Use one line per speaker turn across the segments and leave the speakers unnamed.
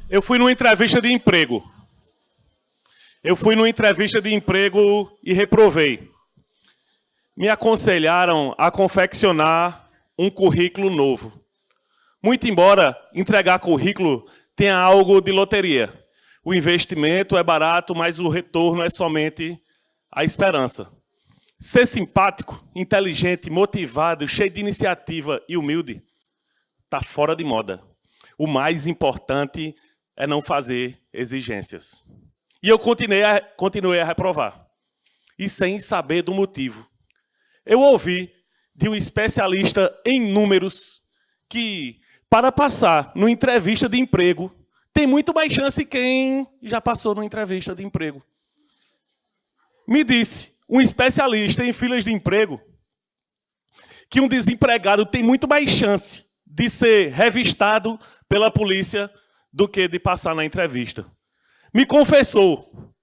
Eu fui numa entrevista de emprego. E reprovei. Me aconselharam a confeccionar um currículo novo. Muito embora entregar currículo tenha algo de loteria. O investimento é barato, mas o retorno é somente a esperança. Ser simpático, inteligente, motivado, cheio de iniciativa e humilde está fora de moda. O mais importante é não fazer exigências. E eu continuei a reprovar. E sem saber do motivo. Eu ouvi de um especialista em números que, para passar numa entrevista de emprego, tem muito mais chance quem já passou numa entrevista de emprego. Me disse um especialista em filas de emprego que um desempregado tem muito mais chance de ser revistado pela polícia do que de passar na entrevista. Me confessou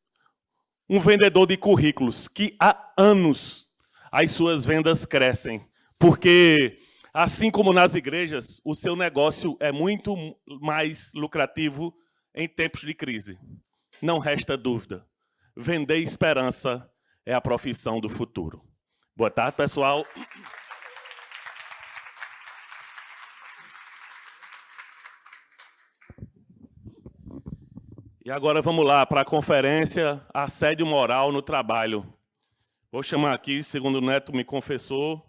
um vendedor de currículos que há anos as suas vendas crescem, porque, assim como nas igrejas, o seu negócio é muito mais lucrativo em tempos de crise. Não resta dúvida. Vender esperança é a profissão do futuro. Boa tarde, pessoal. E agora vamos lá para a conferência Assédio Moral no Trabalho. Vou chamar aqui, segundo o Neto me confessou,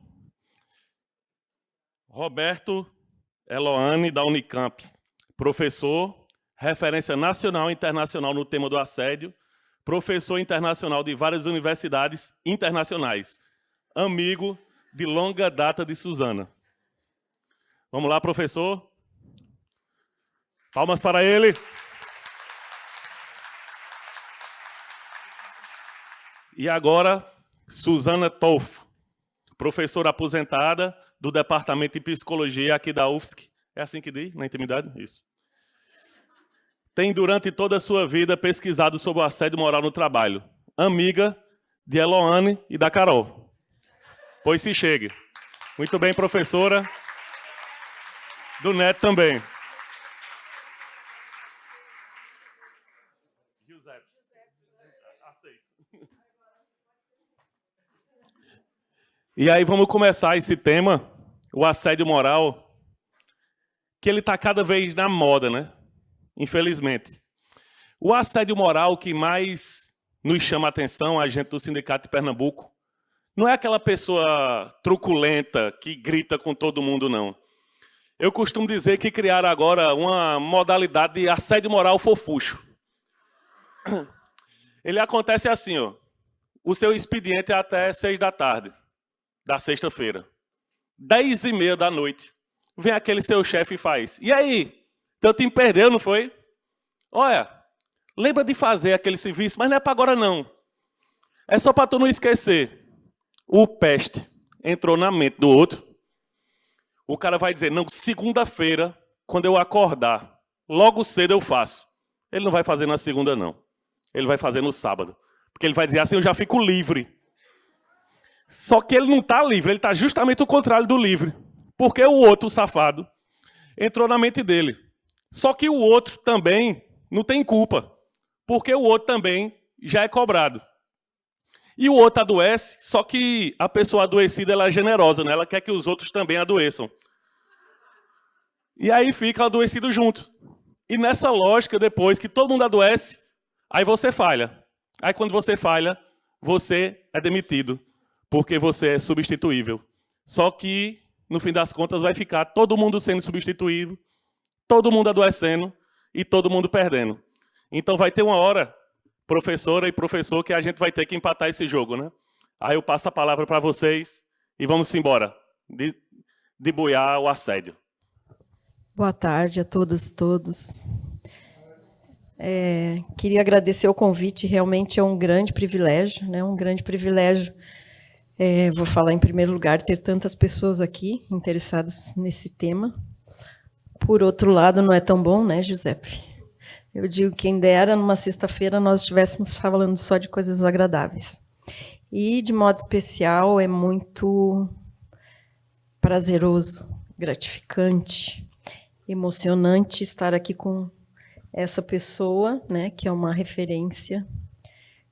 Roberto Eloane, da Unicamp, professor, referência nacional e internacional no tema do assédio, professor internacional de várias universidades internacionais, amigo de longa data de Suzana. Vamos lá, professor. Palmas para ele. E agora, Suzana Tolfo, professora aposentada do Departamento de Psicologia aqui da UFSC. É assim que diz, na intimidade? Isso. Tem, durante toda a sua vida, pesquisado sobre o assédio moral no trabalho. Amiga de Eloane e da Carol. Pois se chegue. Muito bem, professora. Do Neto também. E aí vamos começar esse tema, o assédio moral, que ele está cada vez na moda, né? Infelizmente. O assédio moral que mais nos chama a atenção, a gente do Sindicato de Pernambuco, não é aquela pessoa truculenta que grita com todo mundo, não. Eu costumo dizer que criaram agora uma modalidade de assédio moral fofucho. Ele acontece assim, ó. O seu expediente é até 6 da tarde. Da sexta-feira, 10h30 da noite, vem aquele seu chefe e faz: e aí, teu time perdeu, não foi? Olha, lembra de fazer aquele serviço, mas não é para agora não. É só para tu não esquecer. O peste entrou na mente do outro. O cara vai dizer: não, segunda-feira, quando eu acordar, logo cedo eu faço. Ele não vai fazer na segunda, não. Ele vai fazer no sábado. Porque ele vai dizer assim: eu já fico livre. Só que ele não está livre, ele está justamente o contrário do livre. Porque o outro, o safado, entrou na mente dele. Só que o outro também não tem culpa. Porque o outro também já é cobrado. E o outro adoece, só que a pessoa adoecida ela é generosa, né? Ela quer que os outros também adoeçam. E aí fica adoecido junto. E nessa lógica, depois que todo mundo adoece, aí você falha. Aí quando você falha, você é demitido. Porque você é substituível. Só que, no fim das contas, vai ficar todo mundo sendo substituído, todo mundo adoecendo e todo mundo perdendo. Então vai ter uma hora, professora e professor, que a gente vai ter que empatar esse jogo, né? Aí eu passo a palavra para vocês e vamos embora, debuiar o assédio.
Boa tarde a todas e todos. Queria agradecer o convite, realmente é um grande privilégio, né? Um grande privilégio. Vou falar em primeiro lugar, ter tantas pessoas aqui interessadas nesse tema. Por outro lado, não é tão bom, né, Giuseppe? Eu digo, quem dera, numa sexta-feira, nós estivéssemos falando só de coisas agradáveis. E, de modo especial, é muito prazeroso, gratificante, emocionante estar aqui com essa pessoa, né, que é uma referência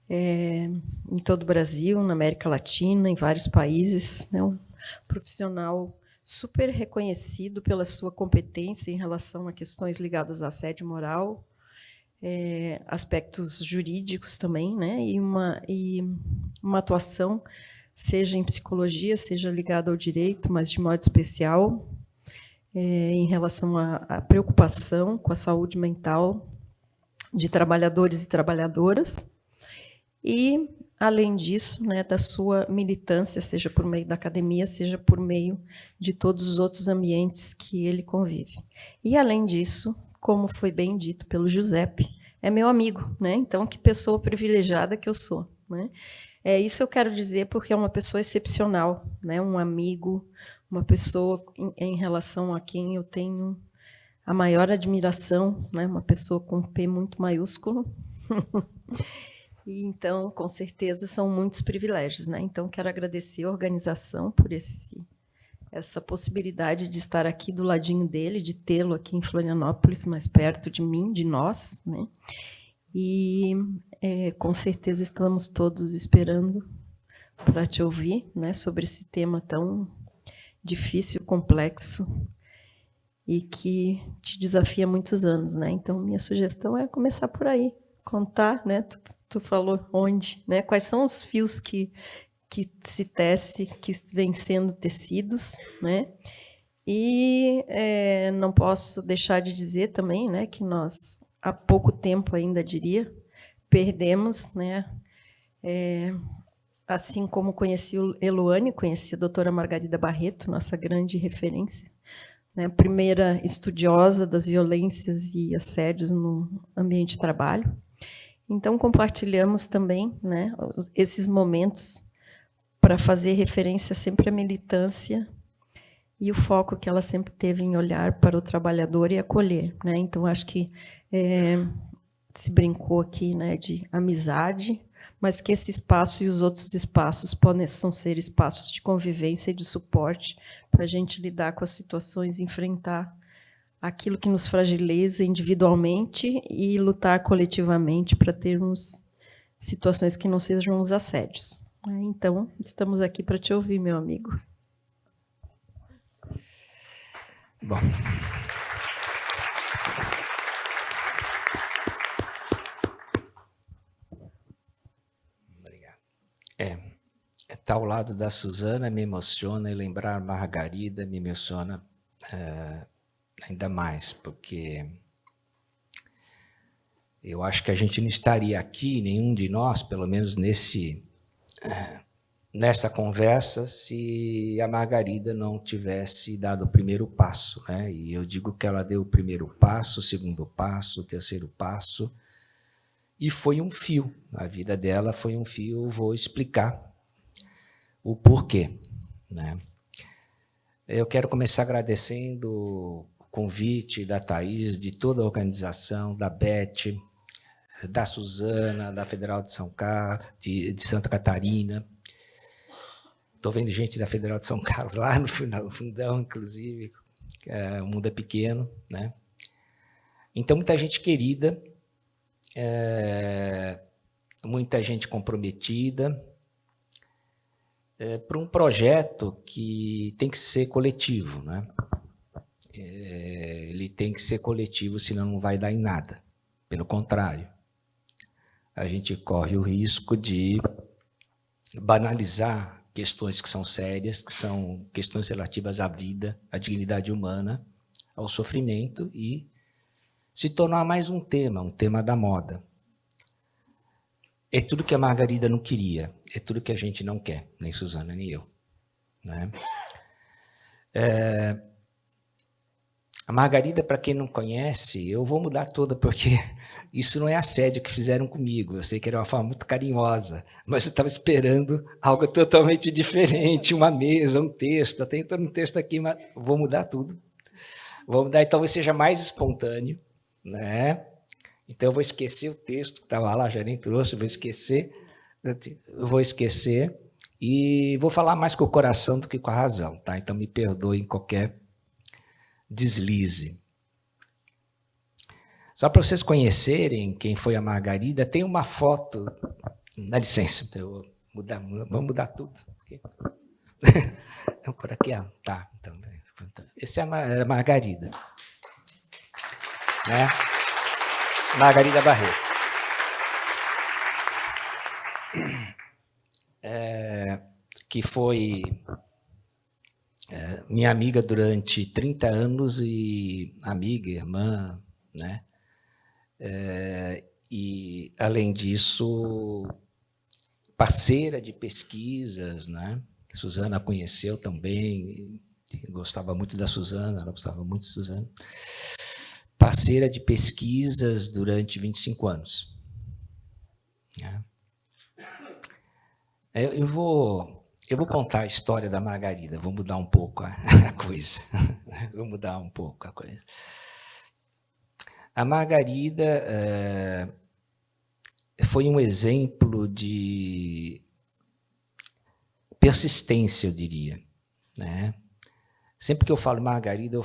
em todo o Brasil, na América Latina, em vários países, né, um profissional super reconhecido pela sua competência em relação a questões ligadas à assédio moral, aspectos jurídicos também, né, e uma atuação, seja em psicologia, seja ligada ao direito, mas de modo especial, em relação à preocupação com a saúde mental de trabalhadores e trabalhadoras, e, além disso, né, da sua militância, seja por meio da academia, seja por meio de todos os outros ambientes que ele convive. E, além disso, como foi bem dito pelo Giuseppe, é meu amigo, né? Então, que pessoa privilegiada que eu sou, né? Isso eu quero dizer porque é uma pessoa excepcional, né? Um amigo, uma pessoa em relação a quem eu tenho a maior admiração, né? Uma pessoa com P muito maiúsculo. E, então, com certeza, são muitos privilégios, né? Então, quero agradecer a organização por essa possibilidade de estar aqui do ladinho dele, de tê-lo aqui em Florianópolis, mais perto de mim, de nós, né? E, com certeza, estamos todos esperando para te ouvir, né, sobre esse tema tão difícil, complexo, e que te desafia há muitos anos, né? Então, minha sugestão é começar por aí, contar, né? Tu falou onde, né? Quais são os fios que se tece, que vêm sendo tecidos, né? E não posso deixar de dizer também, né, que nós, há pouco tempo ainda diria, perdemos, né? Assim como conheci o Eluane, conheci a doutora Margarida Barreto, nossa grande referência, né, primeira estudiosa das violências e assédios no ambiente de trabalho. Então, compartilhamos também, né, esses momentos para fazer referência sempre à militância e o foco que ela sempre teve em olhar para o trabalhador e acolher, né? Então, acho que se brincou aqui, né, de amizade, mas que esse espaço e os outros espaços possam ser espaços de convivência e de suporte para a gente lidar com as situações, enfrentar aquilo que nos fragiliza individualmente e lutar coletivamente para termos situações que não sejam os assédios. Então, estamos aqui para te ouvir, meu amigo.
Bom. Obrigado. Estar ao lado da Suzana me emociona e lembrar Margarida me emociona ainda mais, porque eu acho que a gente não estaria aqui, nenhum de nós, pelo menos nessa conversa, se a Margarida não tivesse dado o primeiro passo, né? E eu digo que ela deu o primeiro passo, o segundo passo, o terceiro passo, e foi um fio. A vida dela foi um fio, eu vou explicar o porquê, né? Eu quero começar agradecendo o convite da Thaís, de toda a organização, da Beth, da Suzana, da Federal de São Carlos, de Santa Catarina. Estou vendo gente da Federal de São Carlos lá no fundão, inclusive. O mundo é pequeno, né? Então, muita gente querida, muita gente comprometida, para um projeto que tem que ser coletivo, né? Ele tem que ser coletivo, senão não vai dar em nada. Pelo contrário, a gente corre o risco de banalizar questões que são sérias, que são questões relativas à vida, à dignidade humana, ao sofrimento, e se tornar mais um tema da moda. É tudo que a Margarida não queria, é tudo que a gente não quer, nem Suzana, nem eu, né? A Margarida, para quem não conhece, eu vou mudar toda, porque isso não é assédio que fizeram comigo. Eu sei que era uma forma muito carinhosa, mas eu estava esperando algo totalmente diferente, uma mesa, um texto. Eu tenho todo um texto aqui, mas vou mudar tudo. Vou mudar, talvez seja mais espontâneo, né? Então, eu vou esquecer o texto que estava lá, já nem trouxe, eu vou esquecer e vou falar mais com o coração do que com a razão, tá? Então, me perdoem qualquer deslize. Só para vocês conhecerem quem foi a Margarida, tem uma foto. Dá licença, vamos mudar tudo. Por aqui, tá. Então, esse é a Margarida. Né? Margarida Barreto. Que foi minha amiga durante 30 anos e amiga, irmã, né? E, além disso, parceira de pesquisas, né? Suzana conheceu também, gostava muito da Suzana, ela gostava muito de Suzana. Parceira de pesquisas durante 25 anos. Eu vou contar a história da Margarida, vou mudar um pouco a coisa. Vou mudar um pouco a coisa. A Margarida foi um exemplo de persistência, eu diria, né? Sempre que eu falo Margarida,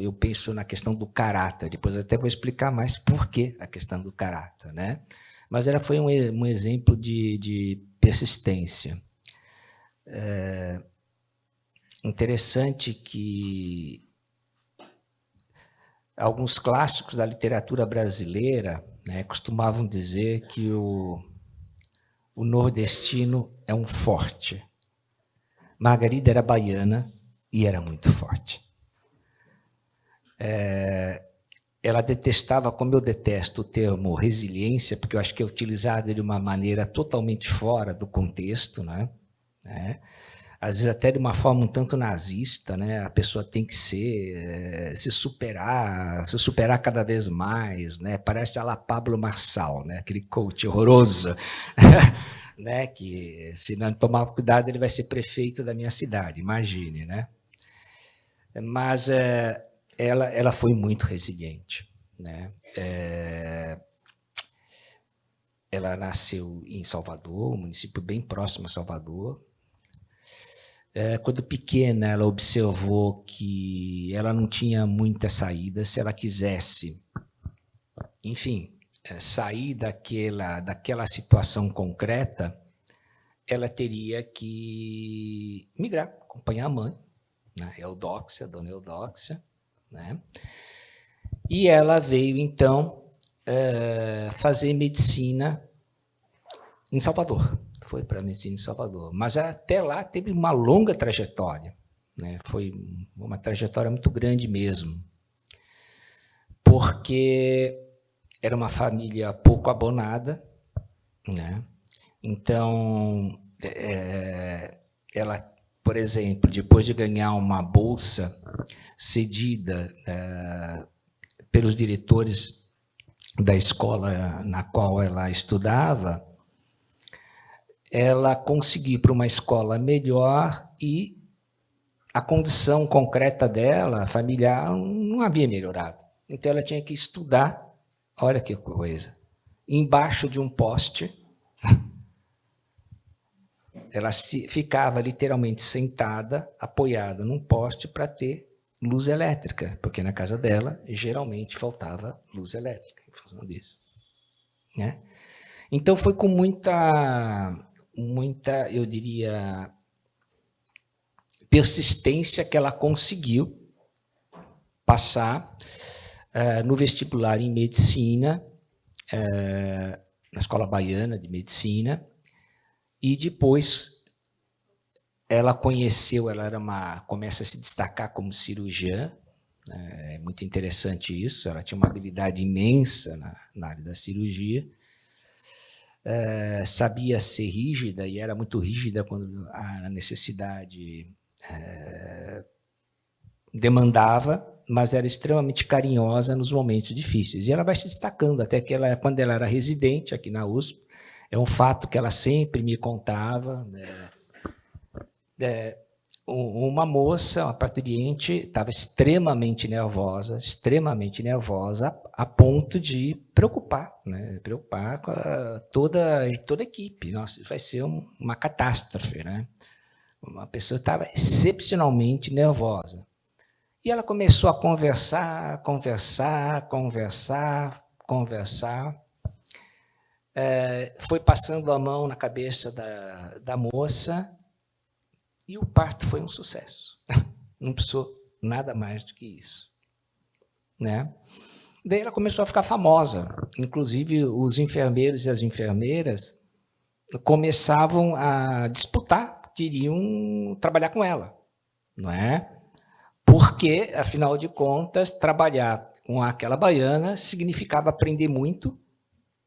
eu penso na questão do caráter. Depois eu até vou explicar mais por que a questão do caráter, né? Mas ela foi um exemplo de persistência. Interessante que alguns clássicos da literatura brasileira, né, costumavam dizer que o nordestino é um forte. Margarida era baiana e era muito forte. Ela detestava, como eu detesto o termo resiliência, porque eu acho que é utilizado de uma maneira totalmente fora do contexto, né? Às vezes até de uma forma um tanto nazista, né? A pessoa tem que se superar cada vez mais, né? Parece a la Pablo Marçal, né? Aquele coach horroroso, né? Que se não tomar cuidado ele vai ser prefeito da minha cidade, imagine, né? Mas ela foi muito resiliente, né? Ela nasceu em Salvador, um município bem próximo a Salvador. Quando pequena, ela observou que ela não tinha muita saída. Se ela quisesse, enfim, sair daquela situação concreta, ela teria que migrar, acompanhar a mãe, né? Dona Eudóxia, né? E ela veio, então, fazer medicina em Salvador. Foi para a medicina em Salvador. Mas até lá teve uma longa trajetória, né? Foi uma trajetória muito grande mesmo, porque era uma família pouco abonada, né? Então, ela, por exemplo, depois de ganhar uma bolsa cedida pelos diretores da escola na qual ela estudava, ela conseguiu ir para uma escola melhor e a condição concreta dela, familiar, não havia melhorado. Então, ela tinha que estudar, olha que coisa, embaixo de um poste. Ela ficava literalmente sentada, apoiada num poste para ter luz elétrica, porque na casa dela, geralmente, faltava luz elétrica, em função disso, né? Então, foi com muita, eu diria, persistência que ela conseguiu passar no vestibular em medicina, na Escola Baiana de Medicina, e depois ela começa a se destacar como cirurgiã. É muito interessante isso, ela tinha uma habilidade imensa na área da cirurgia. Sabia ser rígida, e era muito rígida quando a necessidade demandava, mas era extremamente carinhosa nos momentos difíceis. E ela vai se destacando, até que quando ela era residente aqui na USP, é um fato que ela sempre me contava, uma moça, uma parturiente, estava extremamente nervosa a ponto de preocupar, né? Preocupar com toda a equipe. Nossa, isso vai ser uma catástrofe, né? Uma pessoa estava excepcionalmente nervosa. E ela começou a conversar. Foi passando a mão na cabeça da moça, e o parto foi um sucesso. Não precisou nada mais do que isso, né? Daí ela começou a ficar famosa. Inclusive, os enfermeiros e as enfermeiras começavam a disputar, queriam trabalhar com ela, não é? Porque, afinal de contas, trabalhar com aquela baiana significava aprender muito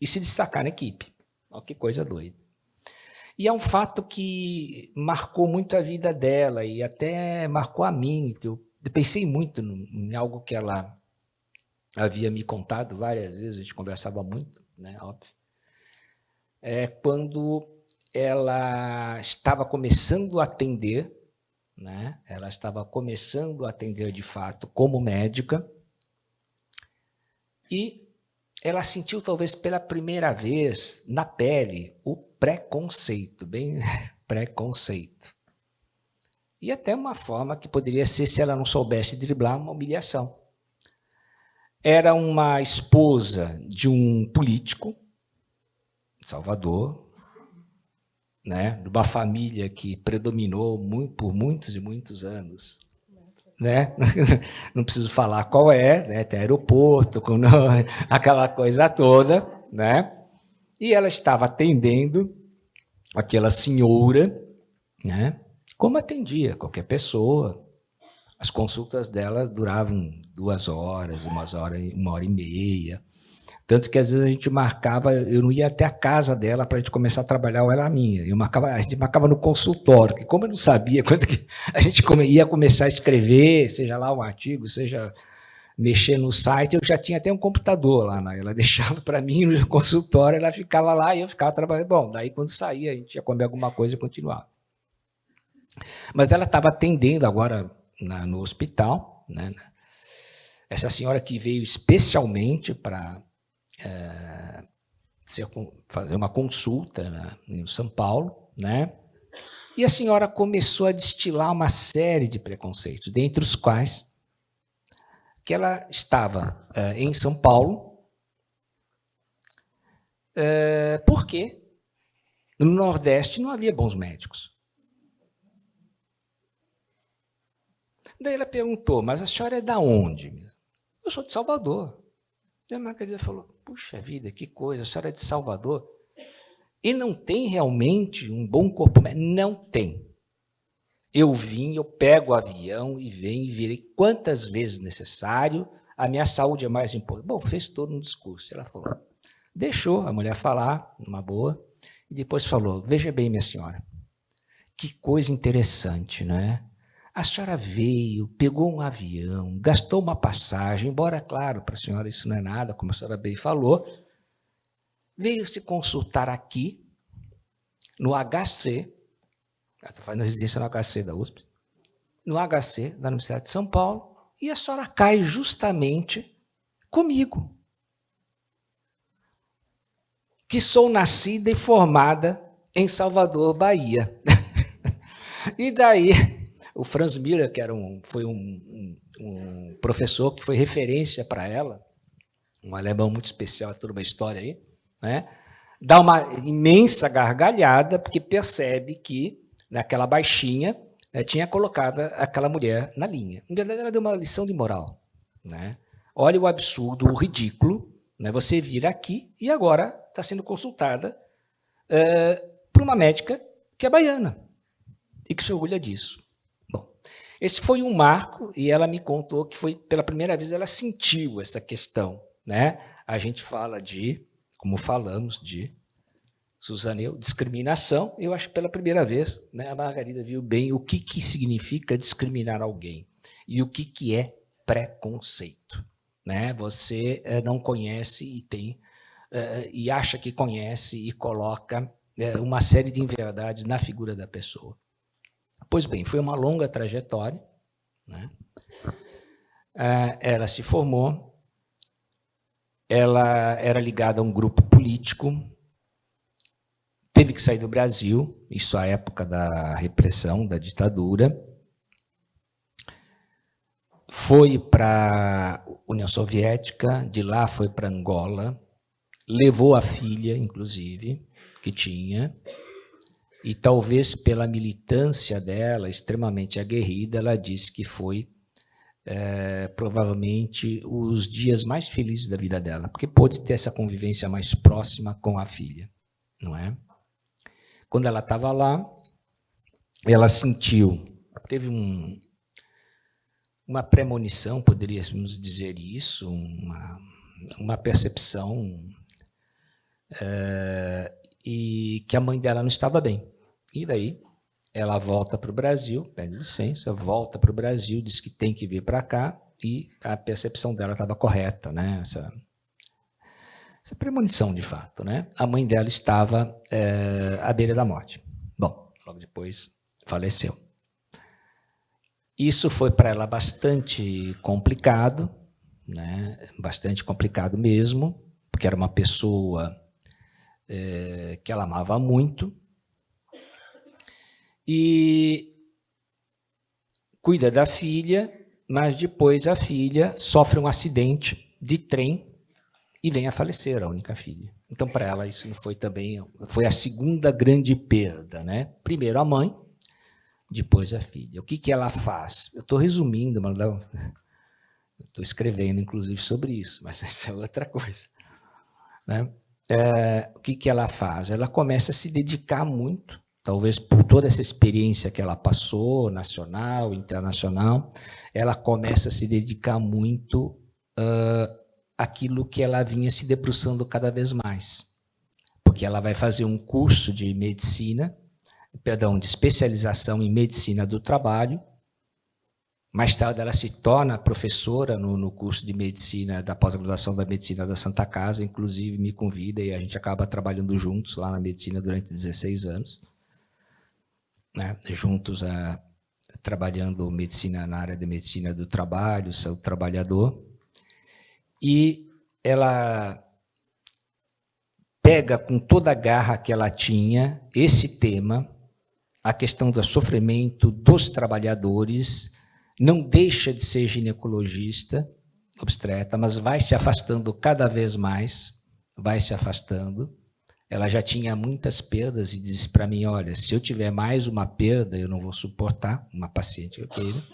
e se destacar na equipe. Olha que coisa doida. E é um fato que marcou muito a vida dela e até marcou a mim, que eu pensei muito em algo que ela havia me contado várias vezes, a gente conversava muito, né, óbvio. Quando ela estava começando a atender, né, ela estava começando a atender de fato como médica, e ela sentiu talvez pela primeira vez na pele o preconceito, bem preconceito. E até uma forma que poderia ser, se ela não soubesse driblar, uma humilhação. Era uma esposa de um político, de Salvador, né, de uma família que predominou por muitos e muitos anos. Né? Não preciso falar qual é, né? Tem aeroporto, aquela coisa toda, né? E ela estava atendendo aquela senhora, né? Como atendia qualquer pessoa. As consultas dela duravam 2 horas, 1h30. Tanto que às vezes a gente marcava, eu não ia até a casa dela para a gente começar a trabalhar, ou ela a minha. A gente marcava no consultório, que como eu não sabia quando que a gente ia começar a escrever, seja lá um artigo, seja mexer no site, eu já tinha até um computador lá, né? Ela deixava para mim no consultório, ela ficava lá e eu ficava trabalhando. Bom, daí quando saía, a gente ia comer alguma coisa e continuava. Mas ela estava atendendo agora no hospital, né? Essa senhora que veio especialmente para fazer uma consulta, né, em São Paulo, né? E a senhora começou a destilar uma série de preconceitos, dentre os quais que ela estava em São Paulo, porque no Nordeste não havia bons médicos. Daí ela perguntou, mas a senhora é da onde? Eu sou de Salvador. E a Margarida falou, puxa vida, que coisa, a senhora é de Salvador. E não tem realmente um bom corpo médico? Não tem. Eu pego o avião e venho e virei quantas vezes necessário, a minha saúde é mais importante. Bom, fez todo um discurso. Ela falou, deixou a mulher falar, numa boa, e depois falou, veja bem, minha senhora, que coisa interessante, né? A senhora veio, pegou um avião, gastou uma passagem, embora, claro, para a senhora isso não é nada, como a senhora bem falou, veio se consultar aqui, no HC, ela está fazendo residência no HC da USP, no HC da Universidade de São Paulo, e a senhora cai justamente comigo, que sou nascida e formada em Salvador, Bahia. E daí, o Franz Miller, que foi um professor que foi referência para ela, um alemão muito especial, toda uma história aí, né? Dá uma imensa gargalhada, porque percebe que, naquela baixinha, tinha colocado aquela mulher na linha. Em verdade, ela deu uma lição de moral, né? Olha o absurdo, o ridículo, né? Você vir aqui e agora está sendo consultada por uma médica que é baiana e que se orgulha disso. Bom, esse foi um marco e ela me contou que foi pela primeira vez ela sentiu essa questão, né? A gente fala como falamos de Suzanne, discriminação. Eu acho que pela primeira vez, né, a Margarida viu bem o que significa discriminar alguém e o que é preconceito, né? Você não conhece e acha que conhece e coloca uma série de inverdades na figura da pessoa. Pois bem, foi uma longa trajetória, né? Ela se formou, ela era ligada a um grupo político, teve que sair do Brasil, isso à época da repressão, da ditadura, foi para a União Soviética, de lá foi para Angola, levou a filha, inclusive, que tinha, e talvez pela militância dela, extremamente aguerrida, ela disse que foi provavelmente os dias mais felizes da vida dela, porque pôde ter essa convivência mais próxima com a filha, não é? Quando ela estava lá, ela sentiu, teve uma premonição, poderíamos dizer isso, uma percepção, e que a mãe dela não estava bem. E daí ela volta para o Brasil, pede licença, volta para o Brasil, diz que tem que vir para cá, e a percepção dela estava correta, né? Essa premonição, de fato, né? A mãe dela estava à beira da morte. Bom, logo depois faleceu. Isso foi para ela bastante complicado, né? Bastante complicado mesmo, porque era uma pessoa que ela amava muito, e cuida da filha, mas depois a filha sofre um acidente de trem e vem a falecer, a única filha. Então, para ela, isso foi também, foi a segunda grande perda, né? Primeiro a mãe, depois a filha. O que ela faz? Eu estou resumindo, mas estou escrevendo, inclusive, sobre isso, mas isso é outra coisa, né? O que ela faz? Ela começa a se dedicar muito, talvez por toda essa experiência que ela passou, nacional, internacional, ela começa a se dedicar muito àquilo que ela vinha se debruçando cada vez mais. Porque ela vai fazer um curso de medicina, de especialização em medicina do trabalho. Mais tarde ela se torna professora no curso de medicina, da pós-graduação da medicina da Santa Casa, inclusive me convida e a gente acaba trabalhando juntos lá na medicina durante 16 anos. Né, juntos trabalhando medicina na área de medicina do trabalho, saúde do trabalhador, e ela pega com toda a garra que ela tinha esse tema, a questão do sofrimento dos trabalhadores, não deixa de ser ginecologista, obstetra, mas vai se afastando cada vez mais, vai se afastando. Ela já tinha muitas perdas e disse para mim, olha, se eu tiver mais uma perda, eu não vou suportar, uma paciente que eu queira.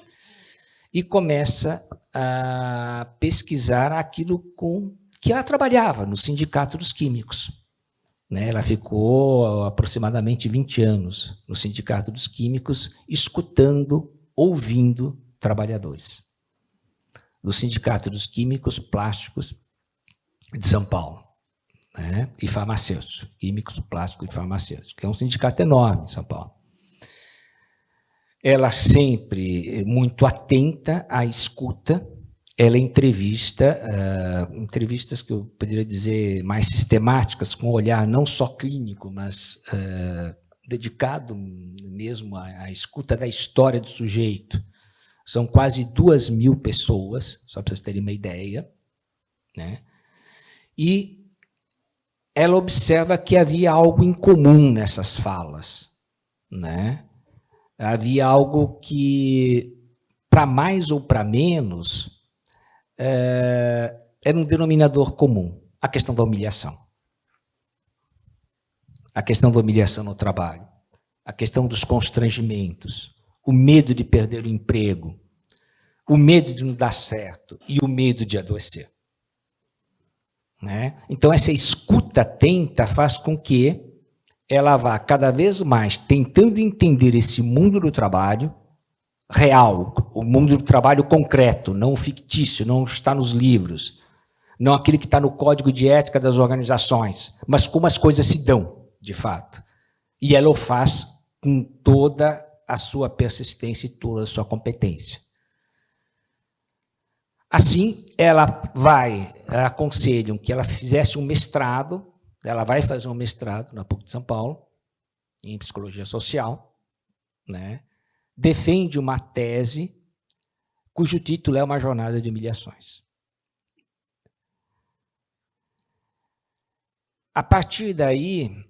E começa a pesquisar aquilo com que ela trabalhava no Sindicato dos Químicos. Né? Ela ficou aproximadamente 20 anos no Sindicato dos Químicos, escutando, ouvindo trabalhadores. Do Sindicato dos Químicos Plásticos de São Paulo. Né? E farmacêuticos, químicos, plásticos e farmacêuticos, que é um sindicato enorme em São Paulo. Ela sempre muito atenta à escuta, ela entrevistas que eu poderia dizer mais sistemáticas, com um olhar não só clínico, mas dedicado mesmo à escuta da história do sujeito. São quase 2.000 pessoas, só para vocês terem uma ideia, né? E ela observa que havia algo em comum nessas falas, né? Havia algo que, para mais ou para menos, era um denominador comum, a questão da humilhação. A questão da humilhação no trabalho, a questão dos constrangimentos, o medo de perder o emprego, o medo de não dar certo e o medo de adoecer. Né? Então, essa escuta atenta faz com que ela vá cada vez mais tentando entender esse mundo do trabalho real, o mundo do trabalho concreto, não o fictício, não está nos livros, não aquele que está no código de ética das organizações, mas como as coisas se dão, de fato. E ela o faz com toda a sua persistência e toda a sua competência. Assim, aconselham que ela fizesse um mestrado, ela vai fazer um mestrado na PUC de São Paulo, em Psicologia Social, né? defende uma tese cujo título é Uma Jornada de Humilhações. A partir daí,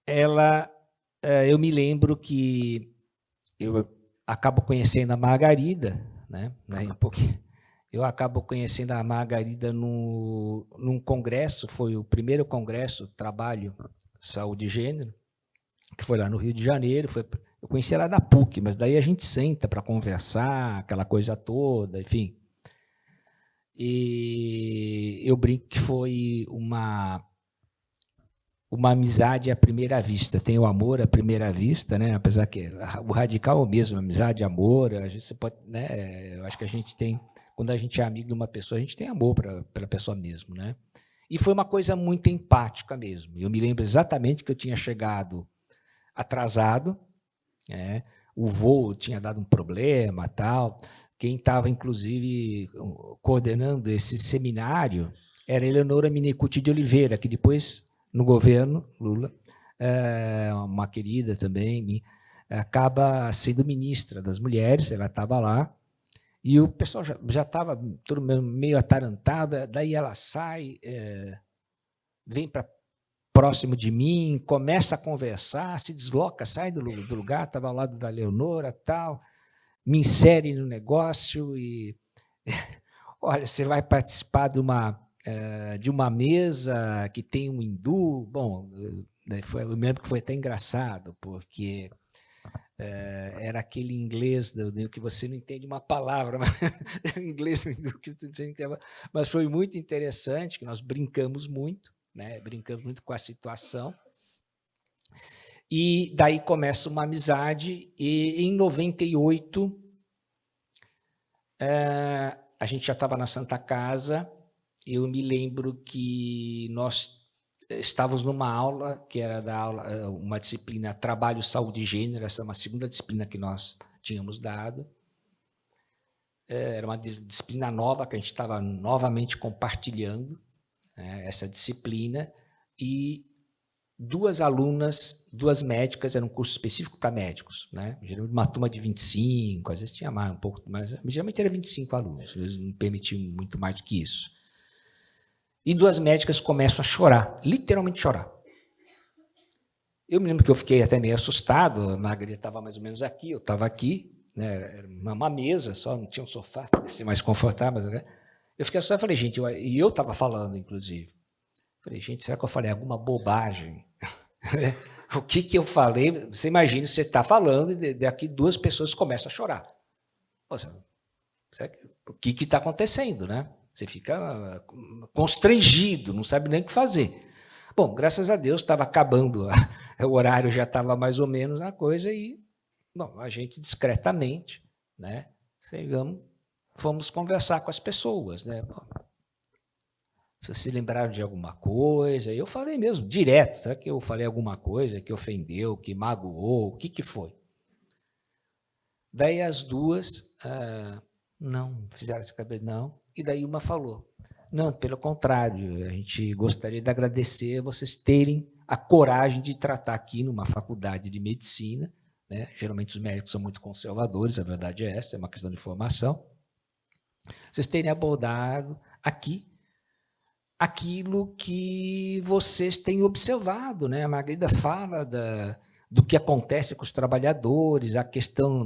eu me lembro que eu acabo conhecendo a Margarida, né? Um pouquinho. Eu acabo conhecendo a Margarida num congresso, foi o primeiro congresso Trabalho, Saúde e Gênero, que foi lá no Rio de Janeiro. Eu conheci ela da PUC, mas daí a gente senta para conversar, aquela coisa toda, enfim. E eu brinco que foi uma amizade à primeira vista. Tem o amor à primeira vista, né? Apesar que o radical é o mesmo, amizade, amor. A gente pode, né? Eu acho que a gente tem, quando a gente é amigo de uma pessoa, a gente tem amor pela pessoa mesmo, né? E foi uma coisa muito empática mesmo. Eu me lembro exatamente que eu tinha chegado atrasado, né? O voo tinha dado um problema, tal. Quem estava, inclusive, coordenando esse seminário era a Eleonora Minicucci de Oliveira, que depois, no governo Lula, uma querida também, acaba sendo ministra das mulheres. Ela estava lá, e o pessoal já estava todo meio atarantado. Daí ela sai, vem para próximo de mim, começa a conversar, se desloca, sai do lugar, estava ao lado da Leonora, tal, me insere no negócio e olha, você vai participar de uma mesa que tem um hindu. Bom, eu me lembro que foi até engraçado, porque era aquele inglês que você não entende uma palavra, mas inglês que você não entende, mas foi muito interessante, que nós brincamos muito, né? Brincamos muito com a situação. E daí começa uma amizade, e em 98 a gente já estava na Santa Casa. Eu me lembro que nós estávamos numa aula, que era uma disciplina Trabalho, Saúde e Gênero. Essa é uma segunda disciplina que nós tínhamos dado. Era uma disciplina nova, que a gente estava novamente compartilhando, né, essa disciplina, e duas alunas, duas médicas, era um curso específico para médicos, né? Geralmente uma turma de 25, às vezes tinha mais, um pouco mais, geralmente era 25 alunos, eles não permitiam muito mais do que isso. E duas médicas começam a chorar, literalmente chorar. Eu me lembro que eu fiquei até meio assustado. A Margarida estava mais ou menos aqui, eu estava aqui, né? Era uma mesa só, não tinha um sofá para ser mais confortável, né? Eu fiquei assustado e falei, gente, e eu estava falando, inclusive. Falei, gente, será que eu falei alguma bobagem? O que eu falei? Você imagina, você está falando e daqui duas pessoas começam a chorar. O que está acontecendo, né? Você fica constrangido, não sabe nem o que fazer. Bom, graças a Deus, estava acabando, o horário já estava mais ou menos na coisa, e bom, a gente discretamente, né, fomos conversar com as pessoas, né? Vocês se lembraram de alguma coisa? Eu falei mesmo, direto. Será que eu falei alguma coisa que ofendeu, que magoou? O que foi? Daí as duas, não, fizeram esse cabelo, não. E daí uma falou, não, pelo contrário, a gente gostaria de agradecer a vocês terem a coragem de tratar aqui numa faculdade de medicina, né? Geralmente os médicos são muito conservadores, a verdade é essa, é uma questão de formação. Vocês terem abordado aqui aquilo que vocês têm observado, né? A Margarida fala do que acontece com os trabalhadores,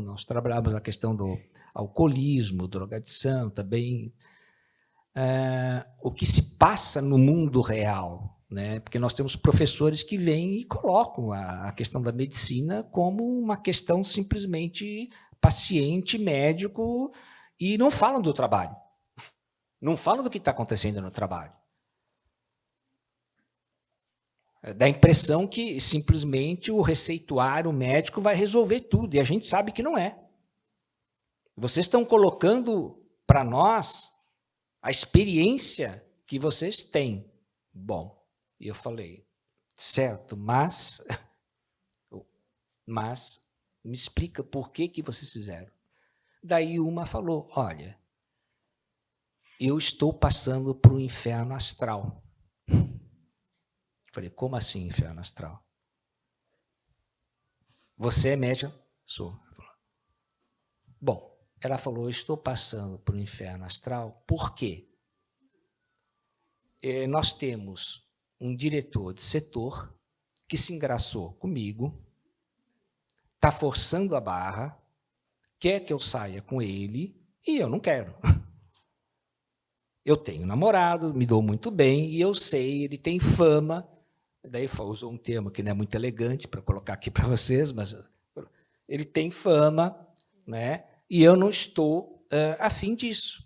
nós trabalhamos a questão do alcoolismo, drogadição, também o que se passa no mundo real, né? Porque nós temos professores que vêm e colocam a questão da medicina como uma questão simplesmente paciente, médico, e não falam do trabalho, não falam do que está acontecendo no trabalho. Dá a impressão que simplesmente o receituário médico vai resolver tudo, e a gente sabe que não é. Vocês estão colocando para nós a experiência que vocês têm. Bom, eu falei, certo, mas me explica por que vocês fizeram. Daí uma falou, olha, eu estou passando por um inferno astral. Falei, como assim inferno astral? Você é médium? Sou. Bom, ela falou, eu estou passando por um inferno astral, por quê? Nós temos um diretor de setor que se engraçou comigo, está forçando a barra, quer que eu saia com ele, e eu não quero. Eu tenho namorado, me dou muito bem, e eu sei, ele tem fama, daí usou um termo que não é muito elegante para colocar aqui para vocês, mas ele tem fama, né? E eu não estou afim disso.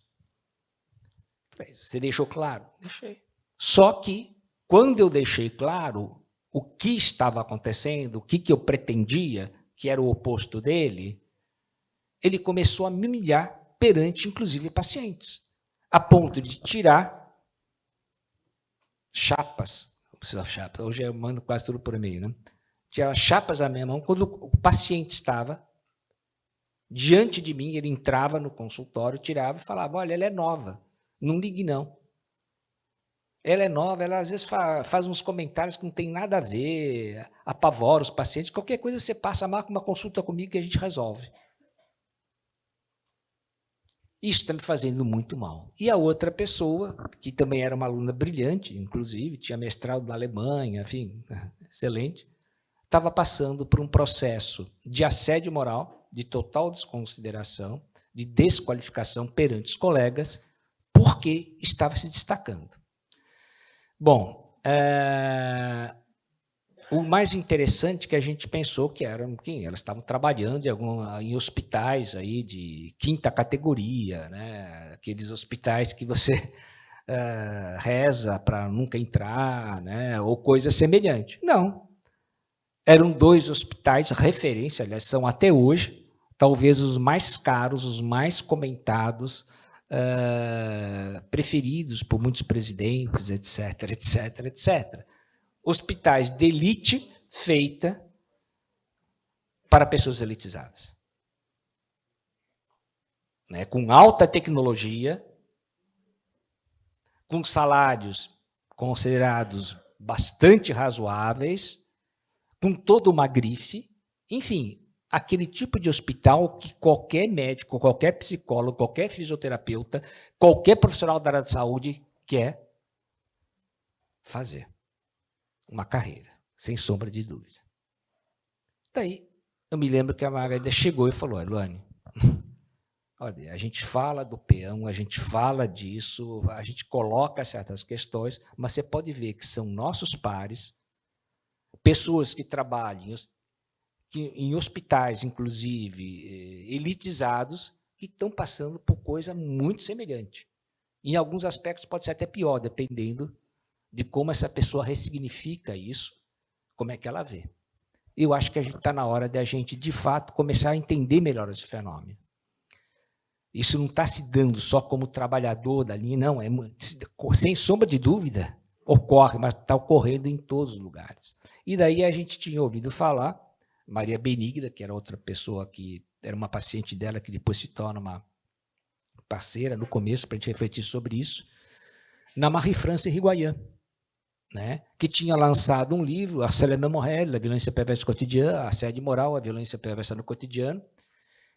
Você deixou claro? Deixei. Só que, quando eu deixei claro o que estava acontecendo, o que eu pretendia, que era o oposto dele, ele começou a me humilhar perante, inclusive, pacientes, a ponto de tirar chapas. Não precisa de chapas, hoje eu mando quase tudo por e-mail, né? Tirar chapas da minha mão quando o paciente estava diante de mim, ele entrava no consultório, tirava e falava, olha, ela é nova, não ligue não. Ela é nova, ela às vezes faz uns comentários que não tem nada a ver, apavora os pacientes, qualquer coisa você passa, marca uma consulta comigo que a gente resolve. Isso está me fazendo muito mal. E a outra pessoa, que também era uma aluna brilhante, inclusive, tinha mestrado na Alemanha, enfim, excelente, estava passando por um processo de assédio moral, de total desconsideração, de desqualificação perante os colegas, porque estava se destacando. Bom, o mais interessante que a gente pensou que eram, que elas estavam trabalhando em hospitais aí de quinta categoria, né? Aqueles hospitais que você reza para nunca entrar, né? Ou coisa semelhante. Não. Eram 2 hospitais referência, aliás, são até hoje, talvez os mais caros, os mais comentados, preferidos por muitos presidentes, etc, etc, etc. Hospitais de elite feita para pessoas elitizadas. Né? Com alta tecnologia, com salários considerados bastante razoáveis, com toda uma grife, enfim, aquele tipo de hospital que qualquer médico, qualquer psicólogo, qualquer fisioterapeuta, qualquer profissional da área de saúde quer fazer uma carreira, sem sombra de dúvida. Daí, eu me lembro que a Margarida chegou e falou, Luane, olha, a gente fala do peão, a gente fala disso, a gente coloca certas questões, mas você pode ver que são nossos pares, pessoas que trabalham em hospitais, inclusive, elitizados, que estão passando por coisa muito semelhante. Em alguns aspectos pode ser até pior, dependendo de como essa pessoa ressignifica isso, como é que ela vê. Eu acho que a gente está na hora de a gente, de fato, começar a entender melhor esse fenômeno. Isso não está se dando só como trabalhador da linha, não, sem sombra de dúvida, ocorre, mas está ocorrendo em todos os lugares. E daí a gente tinha ouvido falar, Maria Benigna, que era outra pessoa que era uma paciente dela, que depois se torna uma parceira, no começo, para a gente refletir sobre isso, na Marie-France Irigoyen, né, que tinha lançado um livro, Harcèlement Moral, a violência perversa cotidiana, assédio moral, a violência perversa no cotidiano.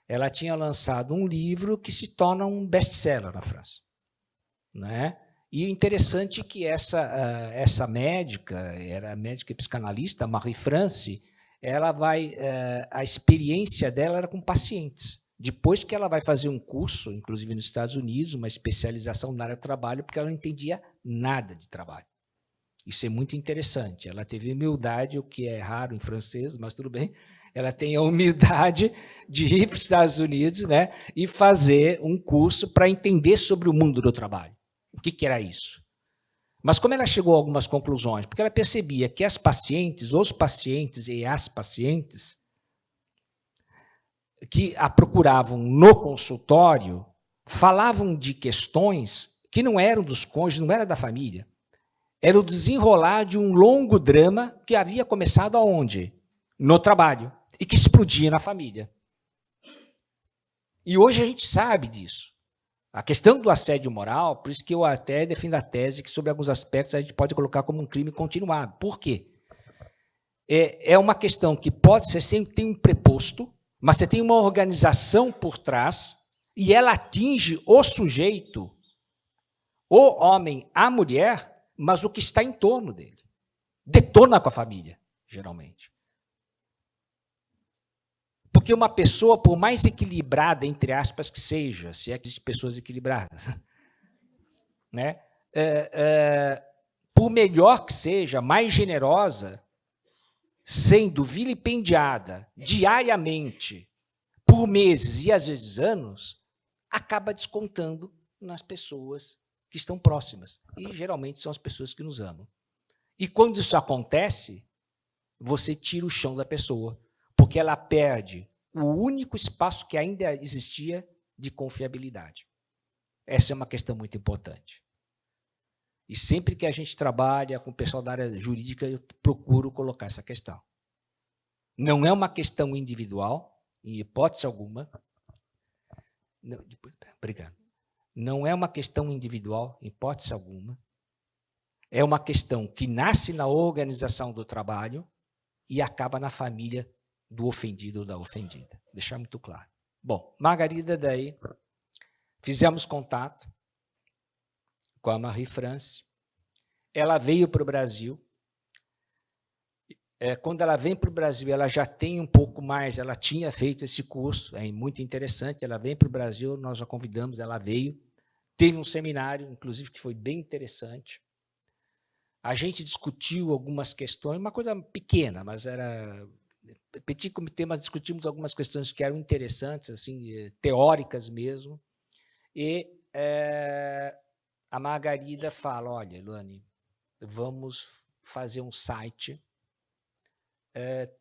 Ela tinha lançado um livro que se torna um best-seller na França. Né? E interessante é que essa médica, era médica e psicanalista, Marie-France, a experiência dela era com pacientes. Depois que ela vai fazer um curso, inclusive nos Estados Unidos, uma especialização na área do trabalho, porque ela não entendia nada de trabalho. Isso é muito interessante. Ela teve humildade, o que é raro em francês, mas tudo bem. Ela tem a humildade de ir para os Estados Unidos, né, e fazer um curso para entender sobre o mundo do trabalho. O que era isso? Mas como ela chegou a algumas conclusões? Porque ela percebia que os pacientes e as pacientes que a procuravam no consultório falavam de questões que não eram dos cônjuges, não era da família. Era o desenrolar de um longo drama que havia começado aonde? No trabalho, e que explodia na família. E hoje a gente sabe disso. A questão do assédio moral, por isso que eu até defendo a tese que sobre alguns aspectos a gente pode colocar como um crime continuado. Por quê? É uma questão que pode ser, sempre tem um preposto, mas você tem uma organização por trás e ela atinge o sujeito, o homem, a mulher, mas o que está em torno dele. Detona com a família, geralmente. Porque uma pessoa, por mais equilibrada, entre aspas, que seja, se é que existem pessoas equilibradas, né? Por melhor que seja, mais generosa, sendo vilipendiada diariamente, por meses e às vezes anos, acaba descontando nas pessoas que estão próximas. E geralmente são as pessoas que nos amam. E quando isso acontece, você tira o chão da pessoa, porque ela perde o único espaço que ainda existia de confiabilidade. Essa é uma questão muito importante. E sempre que a gente trabalha com o pessoal da área jurídica, eu procuro colocar essa questão. Não é uma questão individual, em hipótese alguma. Não, obrigado. Não é uma questão individual, em hipótese alguma. É uma questão que nasce na organização do trabalho e acaba na família do ofendido ou da ofendida. Deixar muito claro. Bom, Margarida, daí, fizemos contato com a Marie-France. Ela veio para o Brasil. Quando ela vem para o Brasil, ela já tem um pouco mais, ela tinha feito esse curso, é muito interessante, ela vem para o Brasil, nós a convidamos, ela veio, teve um seminário, inclusive, que foi bem interessante. A gente discutiu algumas questões, uma coisa pequena, mas era petit comitê, mas discutimos algumas questões que eram interessantes, assim, teóricas mesmo. E a Margarida fala, olha, Luane, vamos fazer um site,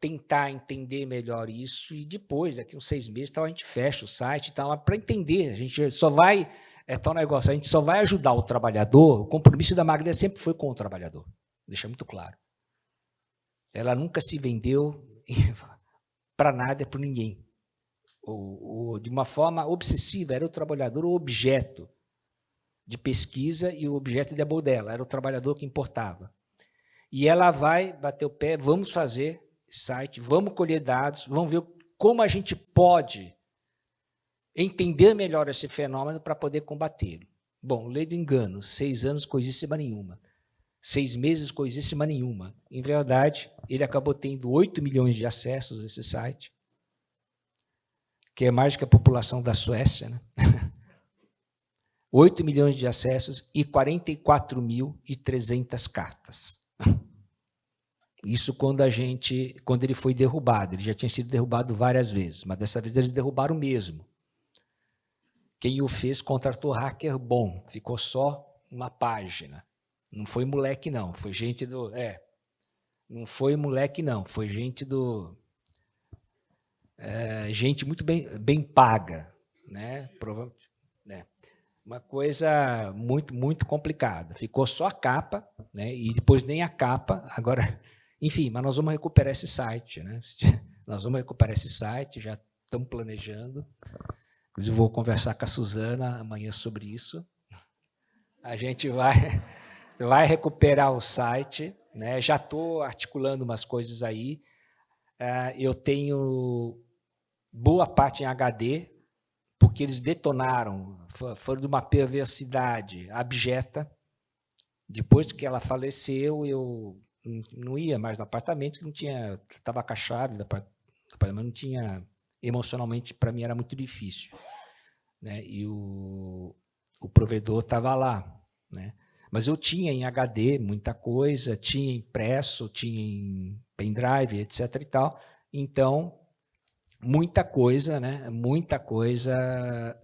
tentar entender melhor isso, e depois, daqui uns 6 meses, a gente fecha o site, para entender, a gente só vai, tal negócio, a gente só vai ajudar o trabalhador, o compromisso da Margarida sempre foi com o trabalhador, deixa muito claro. Ela nunca se vendeu para nada, para ninguém. De uma forma obsessiva, era o trabalhador o objeto de pesquisa e o objeto de amor dela, era o trabalhador que importava. E ela vai bater o pé, vamos fazer site, vamos colher dados, vamos ver como a gente pode entender melhor esse fenômeno para poder combatê-lo. Bom, lei do engano, 6 anos, coisíssima nenhuma. 6 meses, coisíssima nenhuma. Em verdade, ele acabou tendo 8 milhões de acessos a esse site, que é mais que a população da Suécia, né? 8 milhões de acessos e 44.300 cartas. Isso quando ele foi derrubado. Ele já tinha sido derrubado várias vezes, mas dessa vez eles derrubaram mesmo. Quem o fez contratou hacker bom, ficou só uma página. Não foi moleque, não. Foi gente do... não foi moleque, não. Foi gente do... gente muito bem paga, né? Uma coisa muito, muito complicada. Ficou só a capa, né? E depois nem a capa. Agora, enfim, mas nós vamos recuperar esse site, né? Nós vamos recuperar esse site, já estamos planejando. Inclusive, vou conversar com a Suzana amanhã sobre isso. A gente vai recuperar o site, né? Já estou articulando umas coisas aí. Eu tenho boa parte em HD, porque eles detonaram, foram de uma perversidade abjeta. Depois que ela faleceu, eu não ia mais no apartamento, não tinha, estava com a chave do apartamento, não tinha, emocionalmente, para mim era muito difícil, né? E o provedor estava lá, né? Mas eu tinha em HD muita coisa, tinha impresso, tinha em pendrive, etc. e tal. Então, muita coisa, né? Muita coisa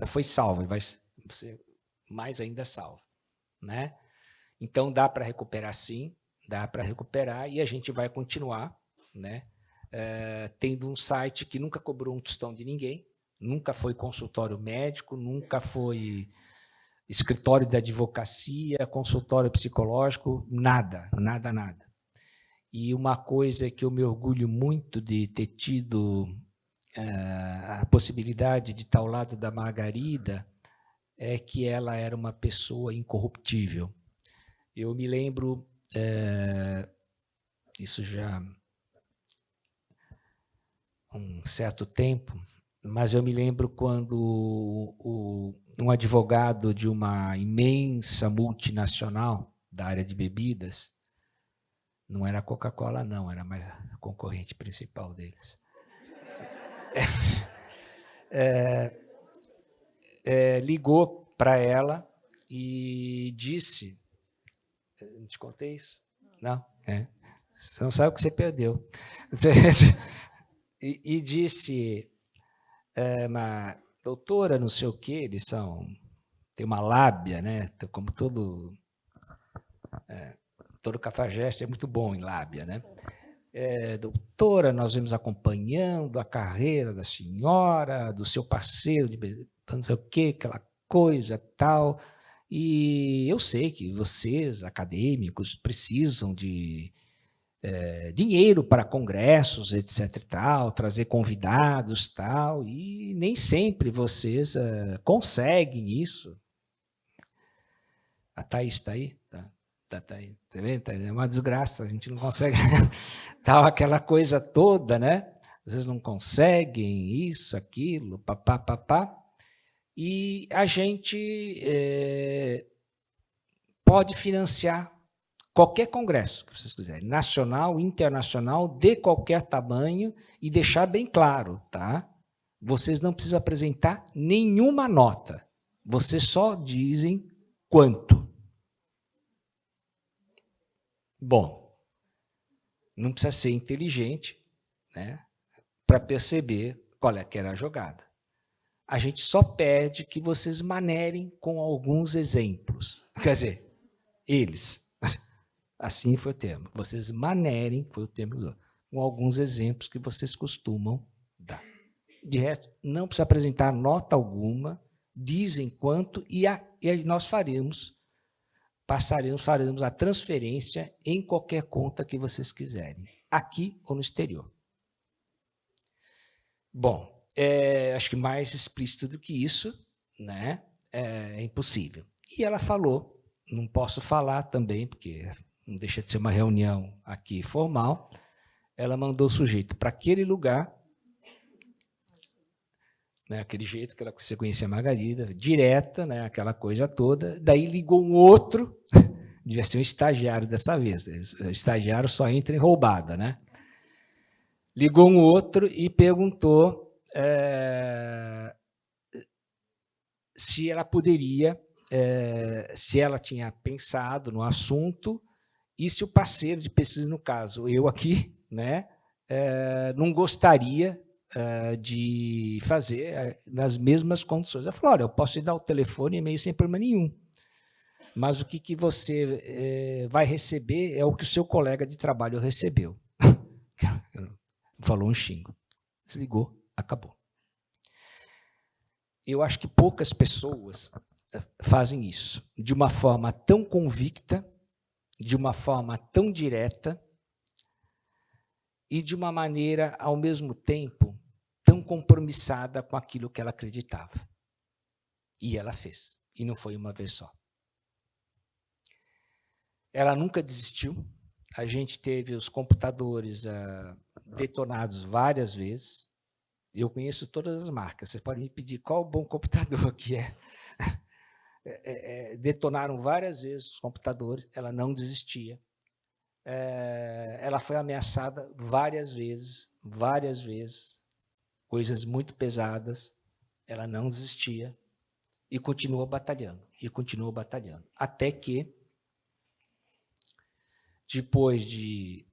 foi salva, vai ser mais ainda salva, né? Então dá para recuperar, sim, dá para recuperar e a gente vai continuar, né? Tendo um site que nunca cobrou um tostão de ninguém, nunca foi consultório médico, nunca foi escritório de advocacia, consultório psicológico, nada, nada, nada. E uma coisa que eu me orgulho muito de ter tido a possibilidade de estar ao lado da Margarida é que ela era uma pessoa incorruptível. Eu me lembro, isso já um certo tempo, mas eu me lembro quando um advogado de uma imensa multinacional da área de bebidas, não era a Coca-Cola, não, era mais a concorrente principal deles, ligou para ela e disse, não te contei isso? Não? Você não sabe o que você perdeu. E disse, doutora, não sei o quê, eles tem uma lábia, né? Como todo cafajeste é muito bom em lábia, né? Doutora, nós vamos acompanhando a carreira da senhora, do seu parceiro, não sei o quê, aquela coisa tal, e eu sei que vocês, acadêmicos, precisam de dinheiro para congressos, etc. e tal, trazer convidados, tal, e nem sempre vocês conseguem isso. A Thaís está aí? Tá aí. Tá vendo? É uma desgraça, a gente não consegue. Tal, aquela coisa toda, né? Vocês não conseguem isso, aquilo, papá, papá. E a gente pode financiar qualquer congresso que vocês quiserem, nacional, internacional, de qualquer tamanho, e deixar bem claro, tá? Vocês não precisam apresentar nenhuma nota. Vocês só dizem quanto. Bom, não precisa ser inteligente, né, para perceber qual é que era a jogada. A gente só pede que vocês manerem com alguns exemplos. Quer dizer, eles. Assim foi o termo. Vocês manerem, foi o termo, com alguns exemplos que vocês costumam dar. De resto, não precisa apresentar nota alguma, dizem quanto, e nós faremos a transferência em qualquer conta que vocês quiserem, aqui ou no exterior. Bom, acho que mais explícito do que isso, né, é impossível. E ela falou, não posso falar também, porque não deixa de ser uma reunião aqui formal, ela mandou o sujeito para aquele lugar, né, aquele jeito que você conhecia a Margarida, direta, né, aquela coisa toda, daí ligou um outro, devia ser um estagiário dessa vez, o estagiário só entra em roubada, né? Ligou um outro e perguntou se ela poderia, se ela tinha pensado no assunto e se o parceiro de pesquisa, no caso, eu aqui, né, não gostaria de fazer nas mesmas condições. Ela falou, olha, eu posso te dar o telefone e e-mail sem problema nenhum, mas o que você vai receber é o que o seu colega de trabalho recebeu. Falou um xingo. Desligou, acabou. Eu acho que poucas pessoas fazem isso de uma forma tão convicta, de uma forma tão direta e de uma maneira, ao mesmo tempo, tão compromissada com aquilo que ela acreditava. E ela fez, e não foi uma vez só. Ela nunca desistiu. A gente teve os computadores detonados várias vezes. Eu conheço todas as marcas. Você pode me pedir qual bom computador que é. Detonaram várias vezes os computadores, ela não desistia. Ela foi ameaçada várias vezes, coisas muito pesadas, ela não desistia e continuou batalhando, até que, depois de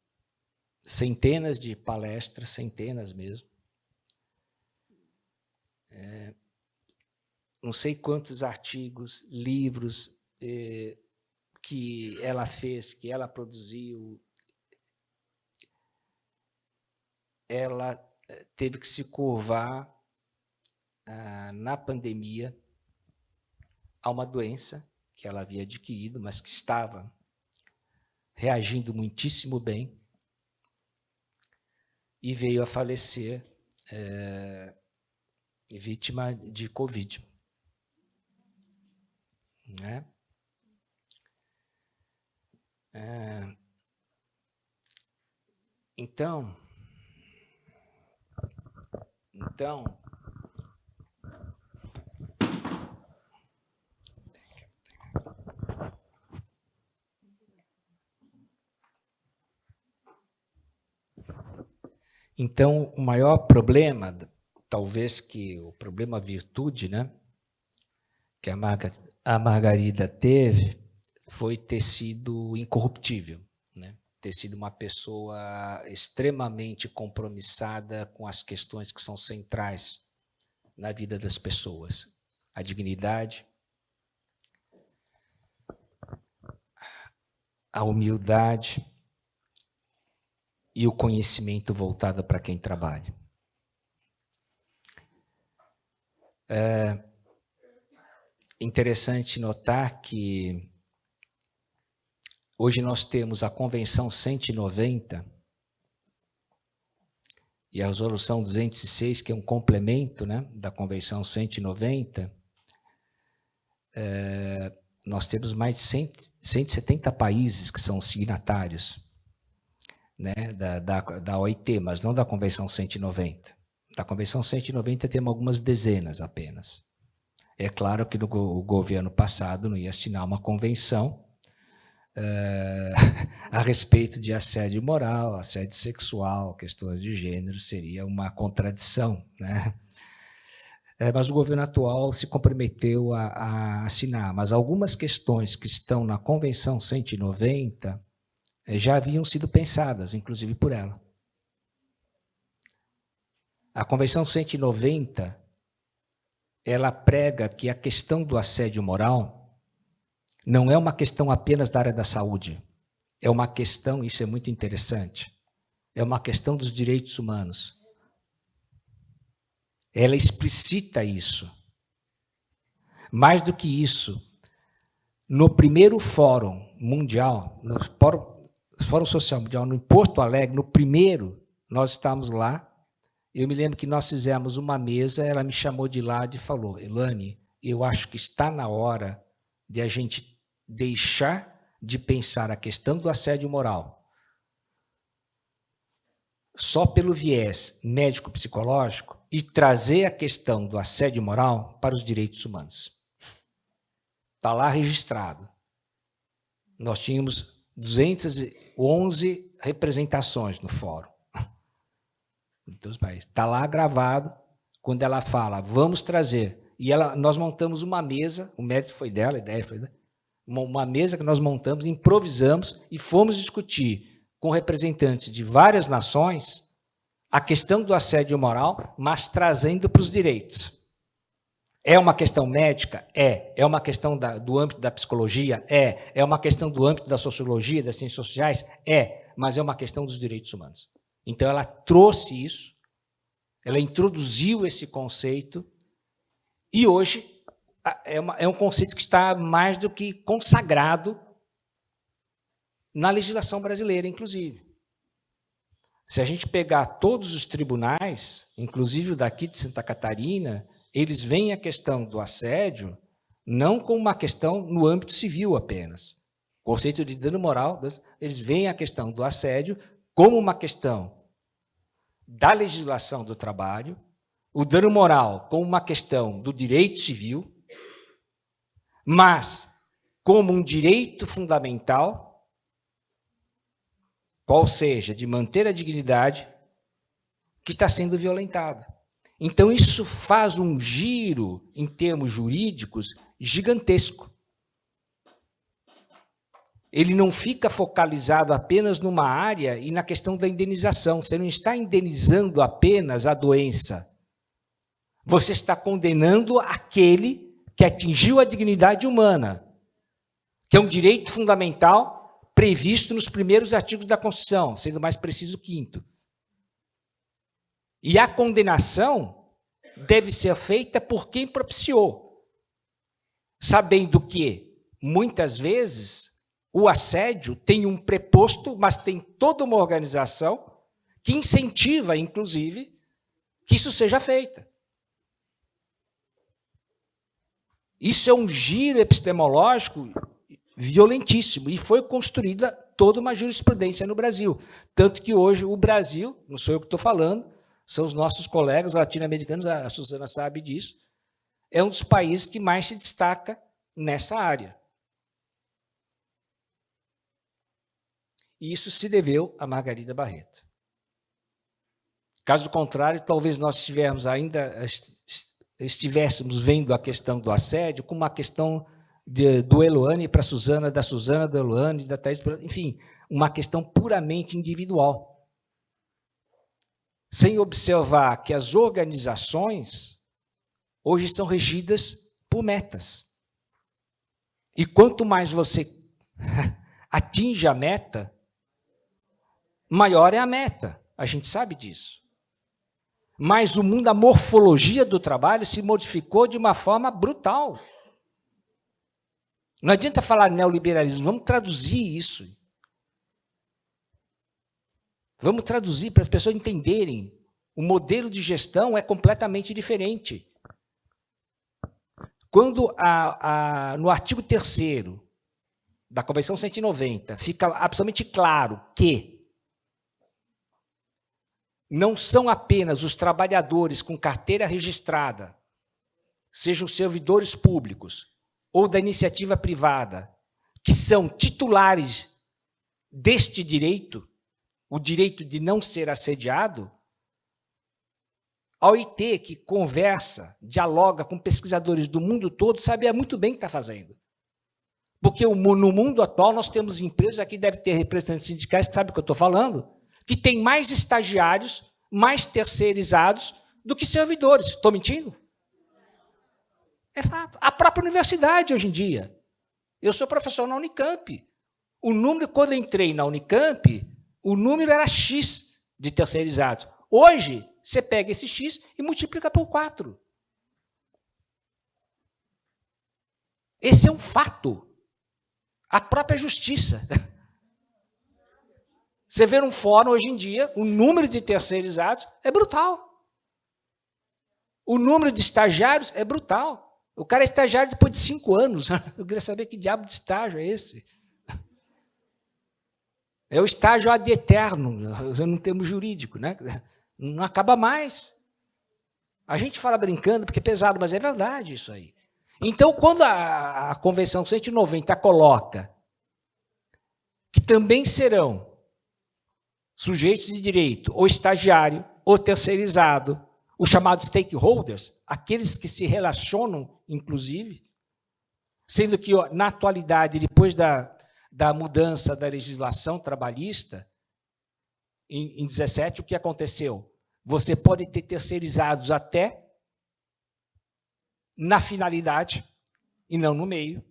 centenas de palestras, centenas mesmo, não sei quantos artigos, livros que ela fez, que ela produziu, ela teve que se curvar na pandemia a uma doença que ela havia adquirido, mas que estava reagindo muitíssimo bem, e veio a falecer vítima de Covid. Né? Então, Então, o maior problema, talvez que o problema virtude, né, que a Margarida teve, foi ter sido incorruptível, né? Ter sido uma pessoa extremamente compromissada com as questões que são centrais na vida das pessoas. A dignidade, a humildade e o conhecimento voltado para quem trabalha. É interessante notar que hoje nós temos a Convenção 190 e a Resolução 206, que é um complemento, né, da Convenção 190. Nós temos mais de 170 países que são signatários, né, da OIT, mas não da Convenção 190. Da Convenção 190 temos algumas dezenas apenas. É claro que o governo passado não ia assinar uma convenção a respeito de assédio moral, assédio sexual, questões de gênero, seria uma contradição, né? Mas o governo atual se comprometeu a assinar. Mas algumas questões que estão na Convenção 190 já haviam sido pensadas, inclusive por ela. A Convenção 190, ela prega que a questão do assédio moral não é uma questão apenas da área da saúde, é uma questão, isso é muito interessante, é uma questão dos direitos humanos. Ela explicita isso. Mais do que isso, no primeiro Fórum Mundial, no Fórum Social Mundial, em Porto Alegre, no primeiro, nós estávamos lá, eu me lembro que nós fizemos uma mesa, ela me chamou de lado e falou, Elane, eu acho que está na hora de a gente deixar de pensar a questão do assédio moral só pelo viés médico-psicológico e trazer a questão do assédio moral para os direitos humanos. Está lá registrado. Nós tínhamos 211 representações no fórum. Está lá gravado, quando ela fala, vamos trazer. E nós montamos uma mesa, o mérito foi dela, a ideia foi dela, uma mesa que nós montamos, improvisamos e fomos discutir com representantes de várias nações a questão do assédio moral, mas trazendo para os direitos. É uma questão médica? É uma questão do âmbito da psicologia? É uma questão do âmbito da sociologia, das ciências sociais? Mas é uma questão dos direitos humanos. Então, ela trouxe isso, ela introduziu esse conceito, e hoje é um conceito que está mais do que consagrado na legislação brasileira, inclusive. Se a gente pegar todos os tribunais, inclusive o daqui de Santa Catarina, eles veem a questão do assédio não como uma questão no âmbito civil apenas. O conceito de dano moral, eles veem a questão do assédio como uma questão da legislação do trabalho, o dano moral como uma questão do direito civil, mas como um direito fundamental, qual seja, de manter a dignidade, que está sendo violentado. Então, isso faz um giro, em termos jurídicos, gigantesco. Ele não fica focalizado apenas numa área e na questão da indenização. Você não está indenizando apenas a doença. Você está condenando aquele que atingiu a dignidade humana, que é um direito fundamental previsto nos primeiros artigos da Constituição, sendo mais preciso o 5º. E a condenação deve ser feita por quem propiciou, sabendo que, muitas vezes, o assédio tem um preposto, mas tem toda uma organização que incentiva, inclusive, que isso seja feito. Isso é um giro epistemológico violentíssimo, e foi construída toda uma jurisprudência no Brasil. Tanto que hoje o Brasil, não sou eu que estou falando, são os nossos colegas latino-americanos, a Suzana sabe disso, é um dos países que mais se destaca nessa área. E isso se deveu a Margarida Barreto. Caso contrário, talvez nós estivéssemos vendo a questão do assédio como uma questão do Eluane para a Suzana, da Suzana, do Eluane, da Thaís, enfim, uma questão puramente individual. Sem observar que as organizações hoje são regidas por metas. E quanto mais você atinge a meta, maior é a meta. A gente sabe disso. Mas o mundo, a morfologia do trabalho se modificou de uma forma brutal. Não adianta falar neoliberalismo, vamos traduzir isso. Vamos traduzir para as pessoas entenderem. O modelo de gestão é completamente diferente. Quando no artigo 3º da Convenção 190 fica absolutamente claro que não são apenas os trabalhadores com carteira registrada, sejam servidores públicos ou da iniciativa privada, que são titulares deste direito, o direito de não ser assediado, a OIT, que conversa, dialoga com pesquisadores do mundo todo, sabia muito bem o que está fazendo. Porque no mundo atual nós temos empresas, aqui deve ter representantes sindicais que sabem o que eu estou falando, que tem mais estagiários, mais terceirizados do que servidores. Estou mentindo? É fato. A própria universidade, hoje em dia. Eu sou professor na Unicamp. O número, quando eu entrei na Unicamp, o número era X de terceirizados. Hoje, você pega esse X e multiplica por 4. Esse é um fato. A própria justiça. Você vê num fórum, hoje em dia, o número de terceirizados é brutal. O número de estagiários é brutal. O cara é estagiário depois de 5 anos. Eu queria saber que diabo de estágio é esse. É o estágio ad eterno, usando um termo jurídico, né? Não acaba mais. A gente fala brincando porque é pesado, mas é verdade isso aí. Então, quando a Convenção 190 coloca que também serão sujeitos de direito, ou estagiário, ou terceirizado, os chamados stakeholders, aqueles que se relacionam, inclusive, sendo que, na atualidade, depois da mudança da legislação trabalhista, em 17, o que aconteceu? Você pode ter terceirizados até na finalidade e não no meio.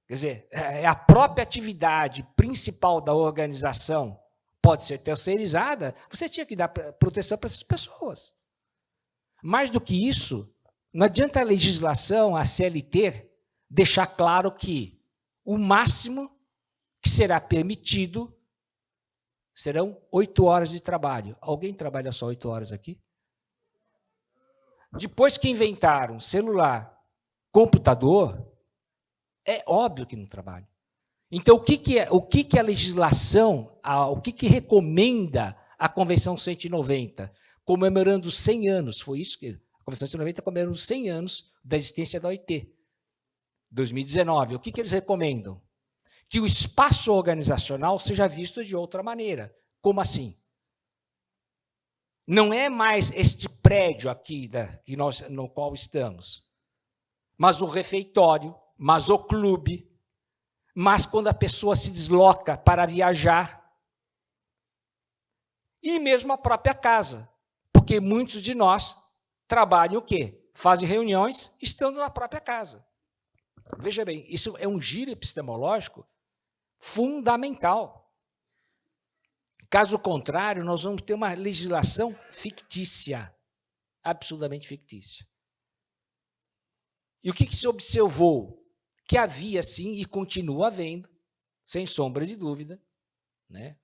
Quer dizer, a própria atividade principal da organização pode ser terceirizada, você tinha que dar proteção para essas pessoas. Mais do que isso, não adianta a legislação, a CLT, deixar claro que o máximo que será permitido serão 8 horas de trabalho. Alguém trabalha só 8 horas aqui? Depois que inventaram celular, computador, é óbvio que não trabalha. Então, o que a legislação, o que recomenda a Convenção 190? Comemorando 100 anos, foi isso que a Convenção 190 comemorando 100 anos da existência da OIT. 2019, o que eles recomendam? Que o espaço organizacional seja visto de outra maneira. Como assim? Não é mais este prédio aqui no qual estamos, mas o refeitório, mas o clube, mas quando a pessoa se desloca para viajar, e mesmo a própria casa, porque muitos de nós trabalham o quê? Fazem reuniões estando na própria casa. Veja bem, isso é um giro epistemológico fundamental. Caso contrário, nós vamos ter uma legislação fictícia, absolutamente fictícia. E o que se observou? Que havia, sim, e continua havendo, sem sombra de dúvida, né?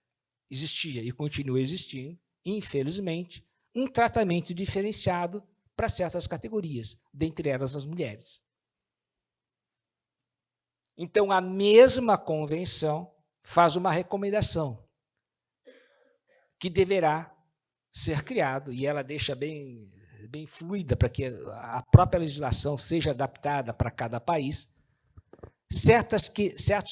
Existia e continua existindo, infelizmente, um tratamento diferenciado para certas categorias, dentre elas as mulheres. Então, a mesma convenção faz uma recomendação que deverá ser criado, e ela deixa bem fluida para que a própria legislação seja adaptada para cada país, certos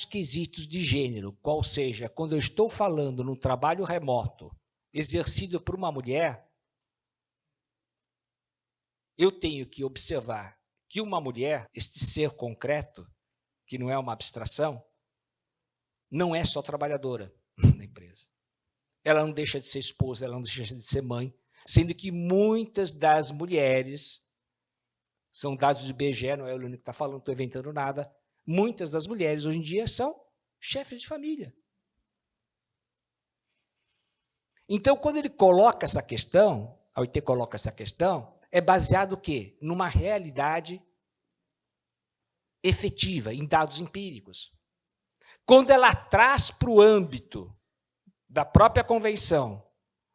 quesitos de gênero, qual seja, quando eu estou falando num trabalho remoto exercido por uma mulher, eu tenho que observar que uma mulher, este ser concreto, que não é uma abstração, não é só trabalhadora da empresa. Ela não deixa de ser esposa, ela não deixa de ser mãe, sendo que muitas das mulheres, são dados do IBGE, não é o único que está falando, não estou inventando nada, muitas das mulheres hoje em dia são chefes de família. Então, quando ele coloca essa questão, a OIT coloca essa questão, é baseado o quê? Numa realidade efetiva, em dados empíricos. Quando ela traz para o âmbito da própria convenção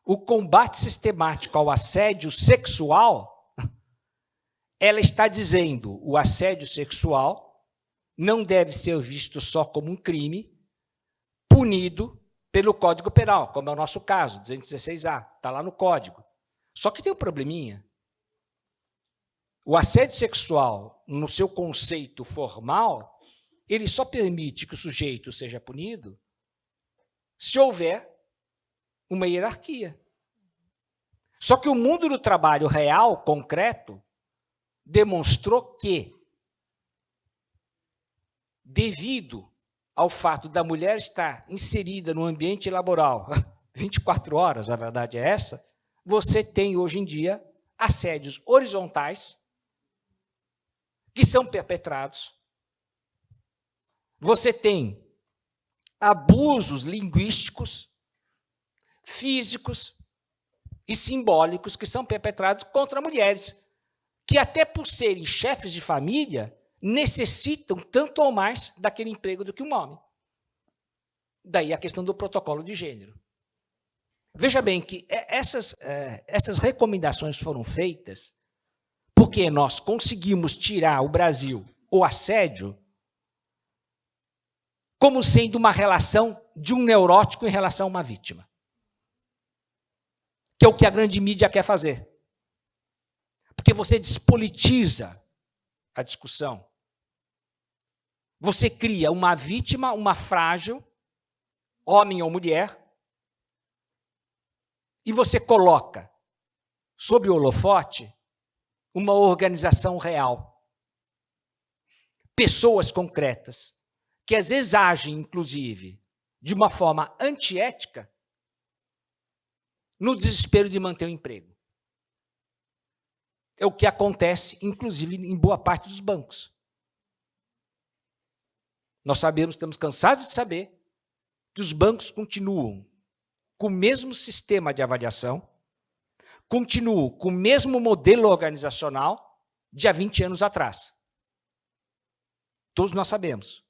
o combate sistemático ao assédio sexual, ela está dizendo o assédio sexual não deve ser visto só como um crime punido pelo Código Penal, como é o nosso caso, 216A, está lá no Código. Só que tem um probleminha. O assédio sexual, no seu conceito formal, ele só permite que o sujeito seja punido se houver uma hierarquia. Só que o mundo do trabalho real, concreto, demonstrou que, devido ao fato da mulher estar inserida no ambiente laboral 24 horas, a verdade é essa, você tem hoje em dia assédios horizontais que são perpetrados. Você tem abusos linguísticos, físicos e simbólicos que são perpetrados contra mulheres, que até por serem chefes de família, necessitam tanto ou mais daquele emprego do que um homem. Daí a questão do protocolo de gênero. Veja bem que essas recomendações foram feitas porque nós conseguimos tirar o Brasil, o assédio, como sendo uma relação de um neurótico em relação a uma vítima. Que é o que a grande mídia quer fazer. Porque você despolitiza a discussão. Você cria uma vítima, uma frágil, homem ou mulher, e você coloca sob o holofote uma organização real. Pessoas concretas, que às vezes agem, inclusive, de uma forma antiética, no desespero de manter o emprego. É o que acontece, inclusive, em boa parte dos bancos. Nós sabemos, estamos cansados de saber, que os bancos continuam com o mesmo sistema de avaliação, continuam com o mesmo modelo organizacional de há 20 anos atrás. Todos nós sabemos.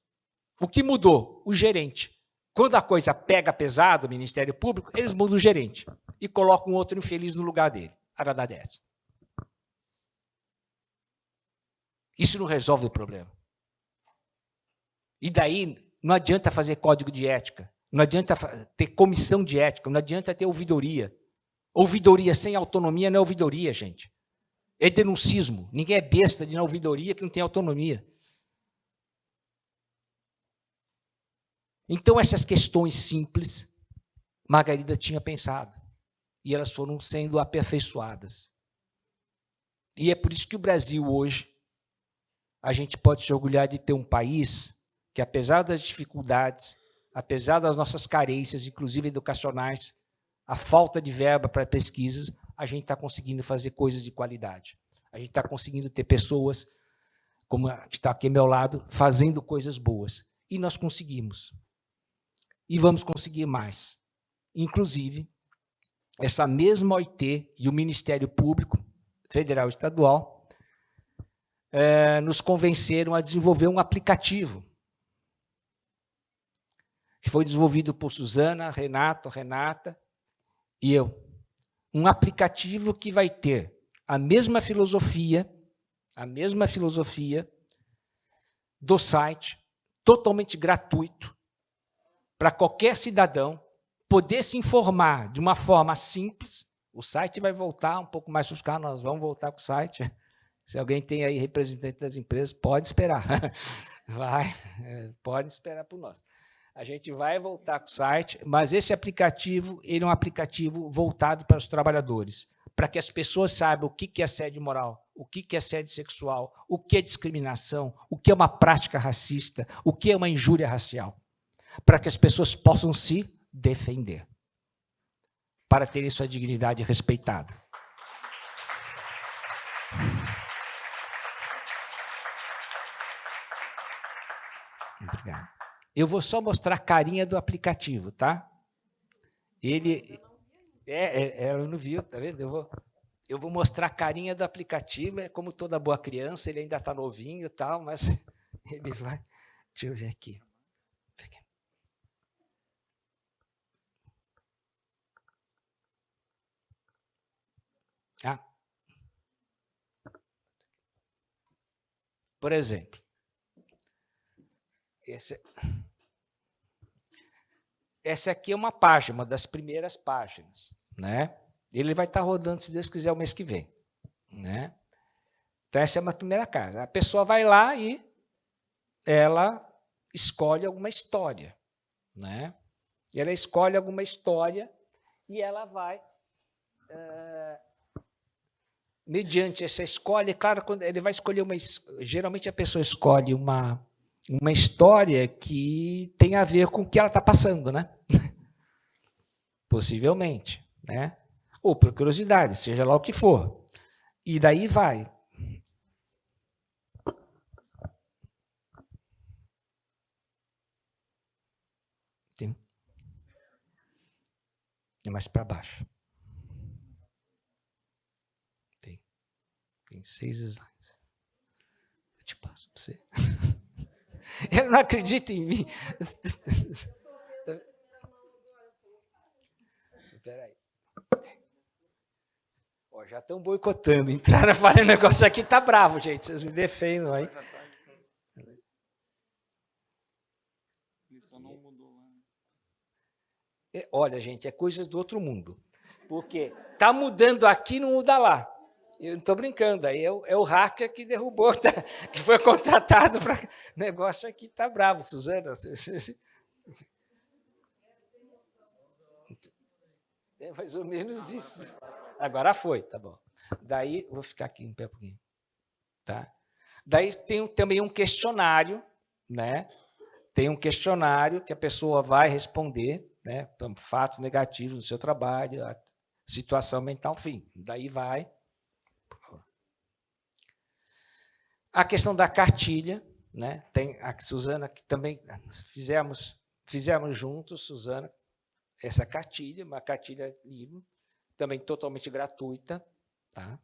O que mudou? O gerente. Quando a coisa pega pesado, o Ministério Público, eles mudam o gerente e colocam outro infeliz no lugar dele. A verdade é essa. Isso não resolve o problema. E daí não adianta fazer código de ética, não adianta ter comissão de ética, não adianta ter ouvidoria. Ouvidoria sem autonomia não é ouvidoria, gente. É denuncismo. Ninguém é besta de na ouvidoria que não tem autonomia. Então, essas questões simples, Margarida tinha pensado. E elas foram sendo aperfeiçoadas. E é por isso que o Brasil, hoje, a gente pode se orgulhar de ter um país que, apesar das dificuldades, apesar das nossas carências, inclusive educacionais, a falta de verba para pesquisas, a gente está conseguindo fazer coisas de qualidade. A gente está conseguindo ter pessoas, como a que está aqui ao meu lado, fazendo coisas boas. E nós conseguimos. E vamos conseguir mais. Inclusive, essa mesma OIT e o Ministério Público, Federal e Estadual, nos convenceram a desenvolver um aplicativo que foi desenvolvido por Suzana, Renata e eu. Um aplicativo que vai ter a mesma filosofia do site, totalmente gratuito, para qualquer cidadão poder se informar de uma forma simples, O site vai voltar um pouco mais buscar, nós vamos voltar com o site. Se alguém tem aí representante das empresas, pode esperar. Pode esperar por nós. A gente vai voltar com o site, mas esse aplicativo, ele é um aplicativo voltado para os trabalhadores, para que as pessoas saibam o que é assédio moral, o que é assédio sexual, o que é discriminação, o que é uma prática racista, o que é uma injúria racial, para que as pessoas possam se defender, para terem sua dignidade respeitada. Obrigado. Eu vou só mostrar a carinha do aplicativo, tá? Ele... ela não viu, tá vendo? Eu vou mostrar a carinha do aplicativo, é como toda boa criança, ele ainda está novinho e tal, mas ele vai... Deixa eu ver aqui. Por exemplo, essa aqui é uma página, uma das primeiras páginas, né? Ele vai estar rodando, se Deus quiser, o mês que vem, né? Então, essa é uma primeira casa. A pessoa vai lá e ela escolhe alguma história, né? E ela escolhe alguma história e ela vai... mediante essa escolha, claro, quando ele vai escolher geralmente a pessoa escolhe uma história que tem a ver com o que ela está passando, né? Possivelmente, né? Ou por curiosidade, seja lá o que for. E daí vai. É mais para baixo. Tem 6 slides. Eu te passo para você. Ele não acredita em mim. Espera aí. Ó, já estão boicotando. Entraram falando negócio aqui, tá bravo, gente. Vocês me defendam aí.
Isso não mudou.
Olha, gente, é coisa do outro mundo. Porque tá mudando aqui, não muda lá. Eu não estou brincando, aí é o hacker que derrubou, que foi contratado para... O negócio aqui está bravo, Suzana. É mais ou menos isso. Agora foi, tá bom. Daí, vou ficar aqui um pouquinho. Tá? Daí tem também um questionário, né? Tem um questionário que a pessoa vai responder, né? Então, fatos negativos do seu trabalho, a situação mental, enfim. Daí vai... A questão da cartilha, né? Tem a Suzana, que também fizemos juntos, Suzana, essa cartilha, uma cartilha livre, também totalmente gratuita, tá?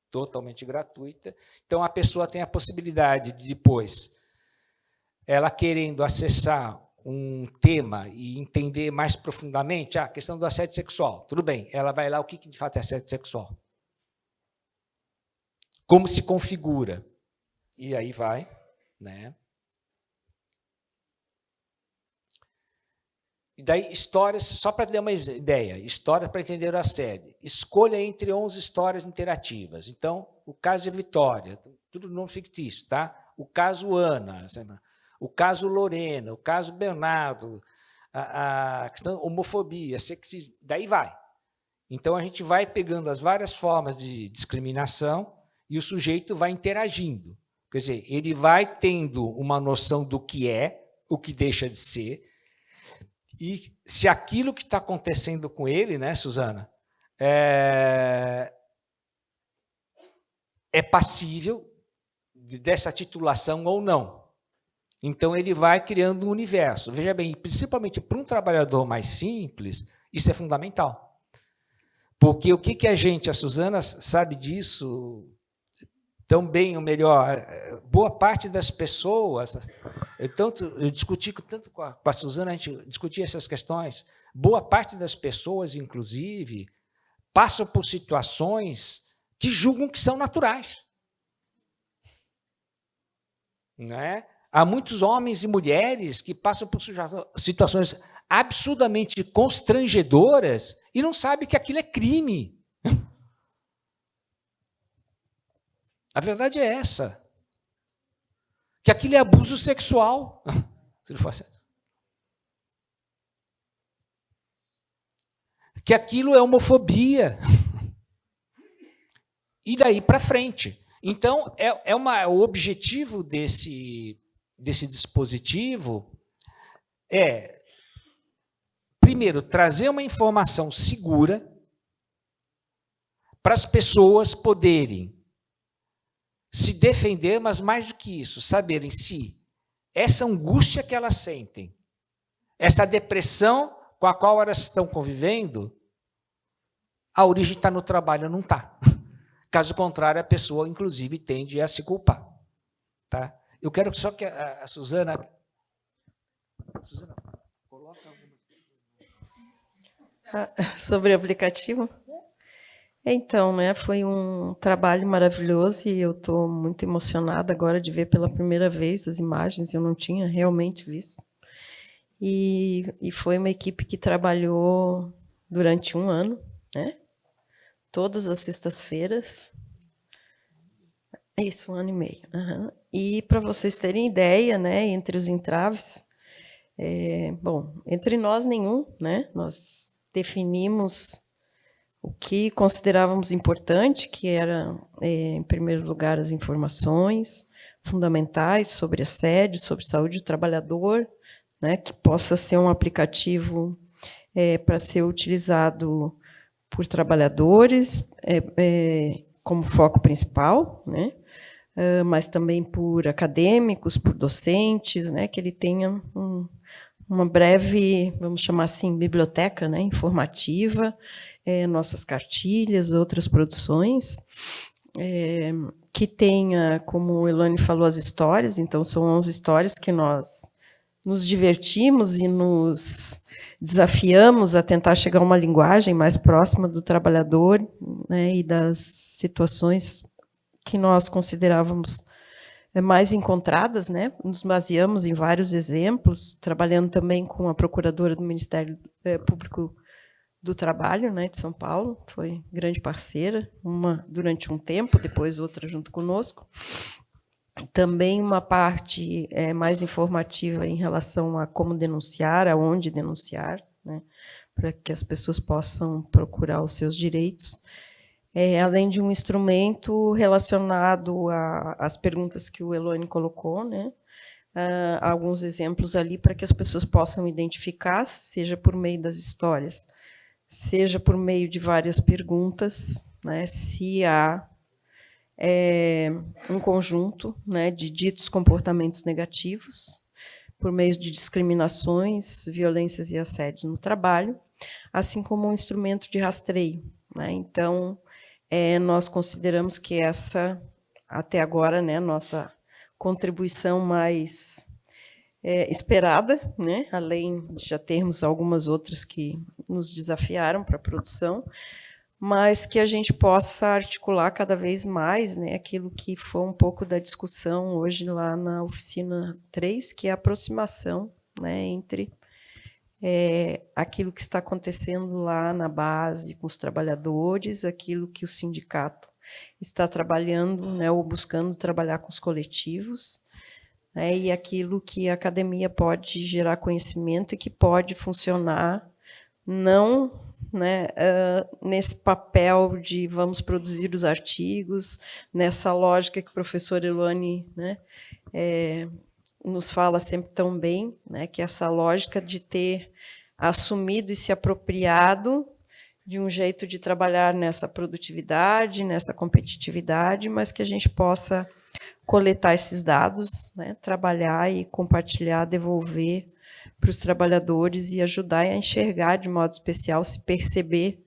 Totalmente gratuita. Então, a pessoa tem a possibilidade de, depois, ela querendo acessar um tema e entender mais profundamente a questão do assédio sexual. Tudo bem, ela vai lá, o que de fato é assédio sexual? Como se configura? E aí vai, né? E daí, histórias, só para ter uma ideia, histórias para entender o assédio. Escolha entre 11 histórias interativas. Então, o caso de Vitória, tudo nome fictício, tá? O caso Ana, o caso Lorena, o caso Bernardo, a questão homofobia, sexismo, daí vai. Então, a gente vai pegando as várias formas de discriminação e o sujeito vai interagindo. Quer dizer, ele vai tendo uma noção do que é, o que deixa de ser, e se aquilo que está acontecendo com ele, né, Suzana, é passível dessa titulação ou não. Então, ele vai criando um universo. Veja bem, principalmente para um trabalhador mais simples, isso é fundamental. Porque o que a gente, a Suzana sabe disso... tão bem, ou melhor, boa parte das pessoas, eu discuti tanto com a Suzana, a gente discutia essas questões, boa parte das pessoas, inclusive, passam por situações que julgam que são naturais. Né? Há muitos homens e mulheres que passam por situações absurdamente constrangedoras e não sabem que aquilo é crime. A verdade é essa. Que aquilo é abuso sexual. Se ele for assédio. Que aquilo é homofobia. E daí para frente. Então, o objetivo desse dispositivo é, primeiro, trazer uma informação segura para as pessoas poderem se defender, mas mais do que isso, saberem se essa angústia que elas sentem, essa depressão com a qual elas estão convivendo, a origem está no trabalho ou não está. Caso contrário, a pessoa, inclusive, tende a se culpar. Tá? Eu quero só que a Suzana... Suzana, coloca alguma...
Sobre o aplicativo? Então, né, foi um trabalho maravilhoso e eu estou muito emocionada agora de ver pela primeira vez as imagens, eu não tinha realmente visto. E foi uma equipe que trabalhou durante 1 ano, né? Todas as sextas-feiras. Isso, 1 ano e meio. Uhum. E para vocês terem ideia, né, entre os entraves, bom, entre nós nenhum, né? Nós definimos o que considerávamos importante, que era, em primeiro lugar, as informações fundamentais sobre assédio, sobre saúde do trabalhador, né, que possa ser um aplicativo para ser utilizado por trabalhadores como foco principal, né, mas também por acadêmicos, por docentes, né, que ele tenha uma breve, vamos chamar assim, biblioteca, né, informativa, nossas cartilhas, outras produções, que tenha, como o Elane falou, as histórias, então são 11 histórias que nós nos divertimos e nos desafiamos a tentar chegar a uma linguagem mais próxima do trabalhador, né, e das situações que nós considerávamos mais encontradas, né? Nos baseamos em vários exemplos, trabalhando também com a procuradora do Ministério Público do Trabalho, né, de São Paulo, foi grande parceira, uma durante um tempo, depois outra junto conosco. Também uma parte mais informativa em relação a como denunciar, aonde denunciar, né, para que as pessoas possam procurar os seus direitos. Além de um instrumento relacionado às perguntas que o Elane colocou, né, alguns exemplos ali para que as pessoas possam identificar, seja por meio das histórias, seja por meio de várias perguntas, né, se há um conjunto, né, de ditos comportamentos negativos, por meio de discriminações, violências e assédios no trabalho, assim como um instrumento de rastreio, né. Então, nós consideramos que essa, até agora, né, nossa contribuição mais esperada, né, além de já termos algumas outras que nos desafiaram para a produção, mas que a gente possa articular cada vez mais, né, aquilo que foi um pouco da discussão hoje lá na oficina 3, que é a aproximação, né, entre aquilo que está acontecendo lá na base com os trabalhadores, aquilo que o sindicato está trabalhando, né, ou buscando trabalhar com os coletivos, né, e aquilo que a academia pode gerar conhecimento e que pode funcionar, não, né, nesse papel de vamos produzir os artigos, nessa lógica que o professor Elane, né, nos fala sempre tão bem, né, que é essa lógica de ter assumido e se apropriado de um jeito de trabalhar nessa produtividade, nessa competitividade, mas que a gente possa coletar esses dados, né, trabalhar e compartilhar, devolver para os trabalhadores e ajudar a enxergar de modo especial, se perceber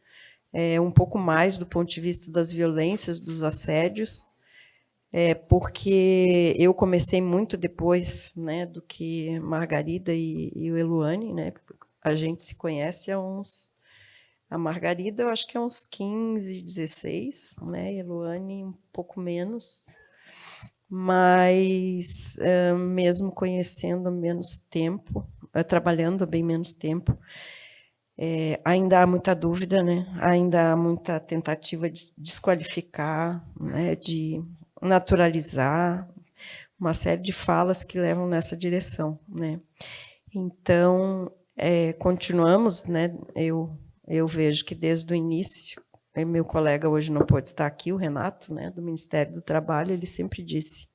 um pouco mais do ponto de vista das violências, dos assédios, porque eu comecei muito depois, né, do que Margarida e o Eluane, né, a gente se conhece há uns... A Margarida, eu acho que há uns 15, 16, né, e a Eluane um pouco menos, mas mesmo conhecendo há menos tempo, trabalhando há bem menos tempo, ainda há muita dúvida, né? Ainda há muita tentativa de desqualificar, né? De naturalizar, uma série de falas que levam nessa direção, né? Então, continuamos, né? Eu vejo que desde o início, meu colega hoje não pode estar aqui, o Renato, né, do Ministério do Trabalho, ele sempre disse,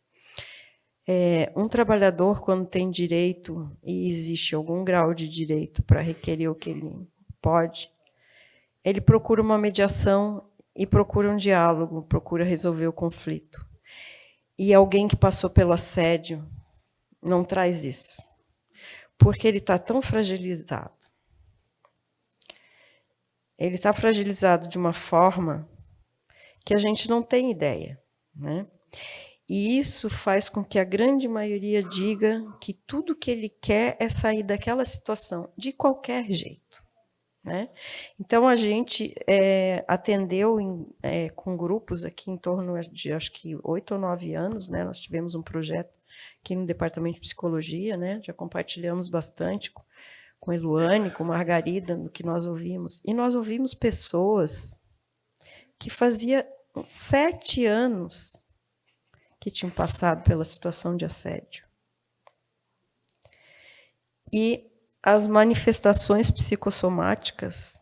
um trabalhador, quando tem direito, e existe algum grau de direito para requerer o que ele pode, ele procura uma mediação e procura um diálogo, procura resolver o conflito. E alguém que passou pelo assédio não traz isso, porque ele está tão fragilizado. Ele está fragilizado de uma forma que a gente não tem ideia, né? E isso faz com que a grande maioria diga que tudo que ele quer é sair daquela situação, de qualquer jeito, né? Então, a gente atendeu com grupos aqui em torno de, acho que, 8 ou 9 anos, né? Nós tivemos um projeto aqui no Departamento de Psicologia, né? Já compartilhamos bastante com Eluane, com Margarida, no que nós ouvimos. E nós ouvimos pessoas que fazia 7 anos que tinham passado pela situação de assédio. E as manifestações psicossomáticas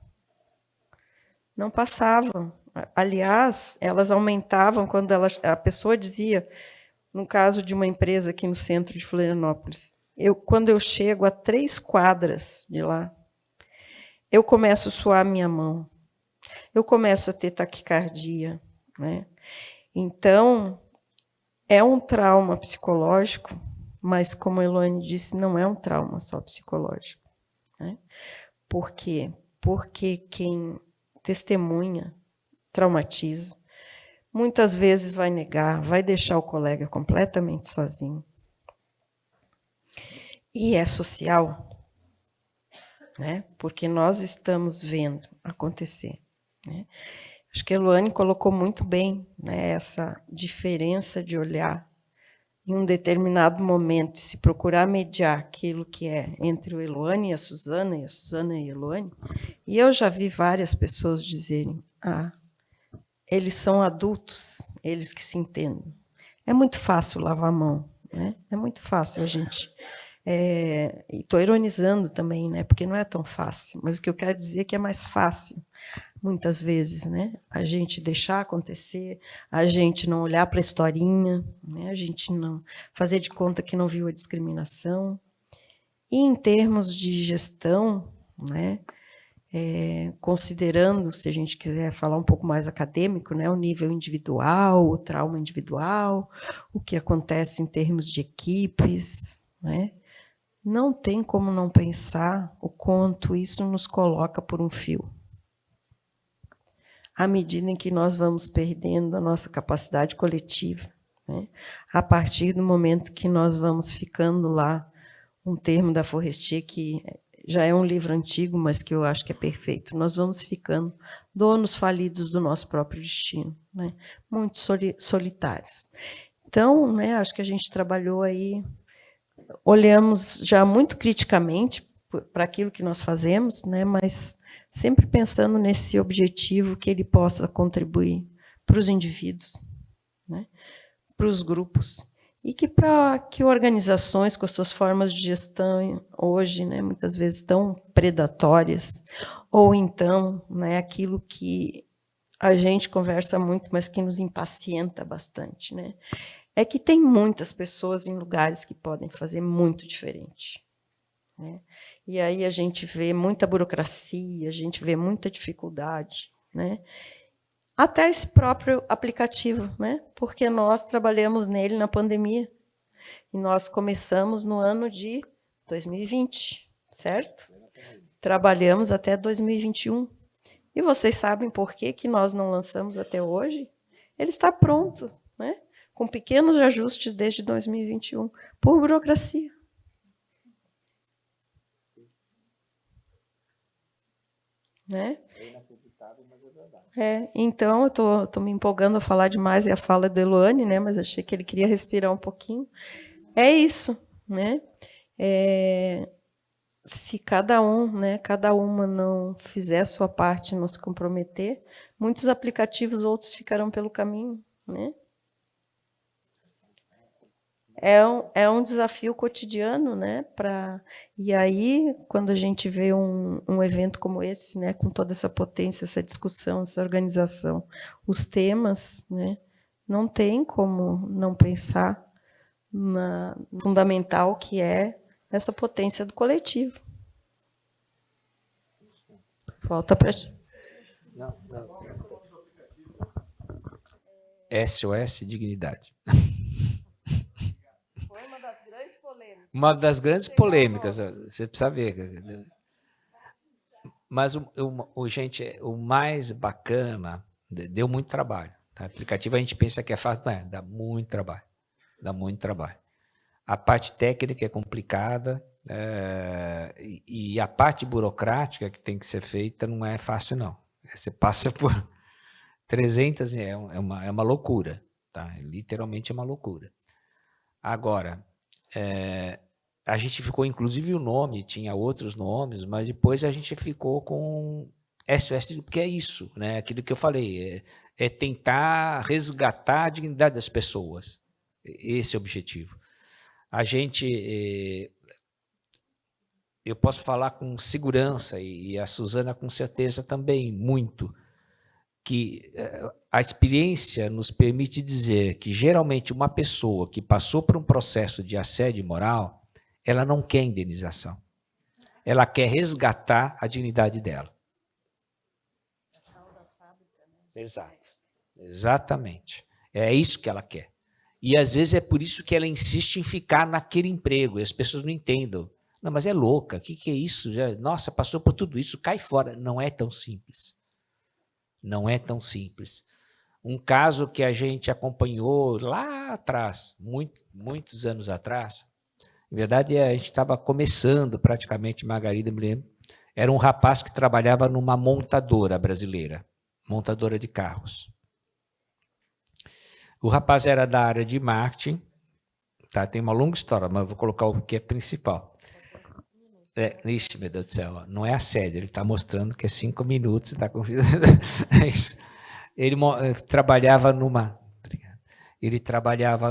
não passavam. Aliás, elas aumentavam quando a pessoa dizia, no caso de uma empresa aqui no centro de Florianópolis, quando eu chego a 3 quadras de lá, eu começo a suar a minha mão, eu começo a ter taquicardia, né? Então, é um trauma psicológico, mas, como a Eluane disse, não é um trauma só psicológico, né? Por quê? Porque quem testemunha traumatiza, muitas vezes vai negar, vai deixar o colega completamente sozinho. E é social, né? Porque nós estamos vendo acontecer, né? Acho que a Eluane colocou muito bem, né, essa diferença de olhar em um determinado momento, se procurar mediar aquilo que é entre o Eluane e a Suzana e a Eluane, e eu já vi várias pessoas dizerem, eles são adultos, eles que se entendem. É muito fácil lavar a mão, né? É muito fácil a gente... e estou ironizando também, né? Porque não é tão fácil, mas o que eu quero dizer é que é mais fácil, muitas vezes, né? A gente deixar acontecer, a gente não olhar para a historinha, né? A gente não fazer de conta que não viu a discriminação. E em termos de gestão, né? Considerando, se a gente quiser falar um pouco mais acadêmico, né? O nível individual, o trauma individual, o que acontece em termos de equipes, né? Não tem como não pensar o quanto isso nos coloca por um fio. À medida em que nós vamos perdendo a nossa capacidade coletiva, né? A partir do momento que nós vamos ficando lá, um termo da Forestier que já é um livro antigo, mas que eu acho que é perfeito, nós vamos ficando donos falidos do nosso próprio destino, né? Muito solitários. Então, né, acho que a gente trabalhou aí, olhamos já muito criticamente para aquilo que nós fazemos, né, mas sempre pensando nesse objetivo que ele possa contribuir para os indivíduos, né, para os grupos, e que para que organizações com as suas formas de gestão hoje, né, muitas vezes tão predatórias, ou então, né, aquilo que a gente conversa muito, mas que nos impacienta bastante, né, é que tem muitas pessoas em lugares que podem fazer muito diferente, né? E aí a gente vê muita burocracia, a gente vê muita dificuldade, né? Até esse próprio aplicativo, né? Porque nós trabalhamos nele na pandemia. E nós começamos no ano de 2020, certo? Trabalhamos até 2021. E vocês sabem por que nós não lançamos até hoje? Ele está pronto, né? Com pequenos ajustes desde 2021, por burocracia. Né?
É inacreditável, mas é verdade.
Então, eu estou me empolgando a falar demais, e a fala do Eluane, né? Mas achei que ele queria respirar um pouquinho. É isso, né? Se cada um, né, cada uma não fizer a sua parte, não se comprometer, muitos aplicativos outros ficarão pelo caminho, né? é um desafio cotidiano, né? E aí, quando a gente vê um evento como esse, né, com toda essa potência, essa discussão, essa organização, os temas, né, não tem como não pensar na fundamental que é essa potência do coletivo. Volta para...
SOS Dignidade.
Foi uma das grandes polêmicas.
Uma das grandes polêmicas, você precisa ver. Mas, gente, o mais bacana, deu muito trabalho. Tá? Aplicativo a gente pensa que é fácil, não é, dá muito trabalho. Dá muito trabalho. A parte técnica é complicada, e a parte burocrática que tem que ser feita não é fácil, não. Você passa por 300, é uma loucura, tá? Literalmente é uma loucura. Agora, a gente ficou, inclusive o nome, tinha outros nomes, mas depois a gente ficou com SOS, porque é isso, né? Aquilo que eu falei, é tentar resgatar a dignidade das pessoas. Esse é o objetivo. A gente, eu posso falar com segurança, e a Suzana com certeza também, muito, que a experiência nos permite dizer que, geralmente, uma pessoa que passou por um processo de assédio moral, ela não quer indenização. Ela quer resgatar a dignidade dela. Exato. Exatamente. É isso que ela quer. E, às vezes, é por isso que ela insiste em ficar naquele emprego, e as pessoas não entendem. Não, mas é louca, o que é isso? Nossa, passou por tudo isso, cai fora. Não é tão simples. Não é tão simples. Um caso que a gente acompanhou lá atrás, muitos anos atrás, na verdade, a gente estava começando praticamente, Margarida, me lembro, era um rapaz que trabalhava numa montadora brasileira, montadora de carros. O rapaz era da área de marketing, tá? Tem uma longa história, mas eu vou colocar o que é principal. Ixi, meu Deus do céu, não é assédio, ele está mostrando que é 5 minutos, está convidando. É isso. Ele trabalhava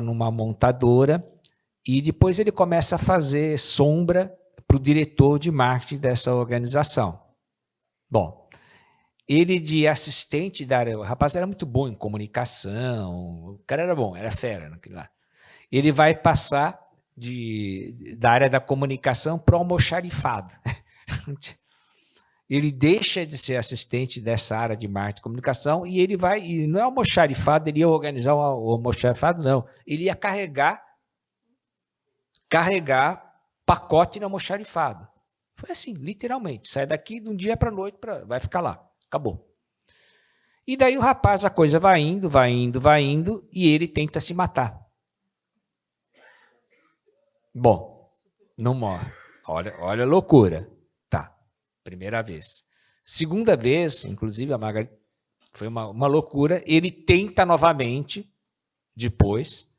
numa montadora e depois ele começa a fazer sombra para o diretor de marketing dessa organização. Bom, ele de assistente da área, o rapaz era muito bom em comunicação, o cara era bom, era fera naquilo lá. Ele vai passar da área da comunicação para o almoxarifado. Ele deixa de ser assistente dessa área de marketing e comunicação e ele vai, e não é almoxarifado, ele ia organizar o almoxarifado, não. Ele ia carregar pacote no almoxarifado. Foi assim, literalmente. Sai daqui de um dia para a noite, vai ficar lá. Acabou. E daí o rapaz, a coisa vai indo, e ele tenta se matar. Bom, não morre. Olha a loucura. Tá, primeira vez. Segunda vez, inclusive, a Margarida, foi uma loucura. Ele tenta novamente, depois,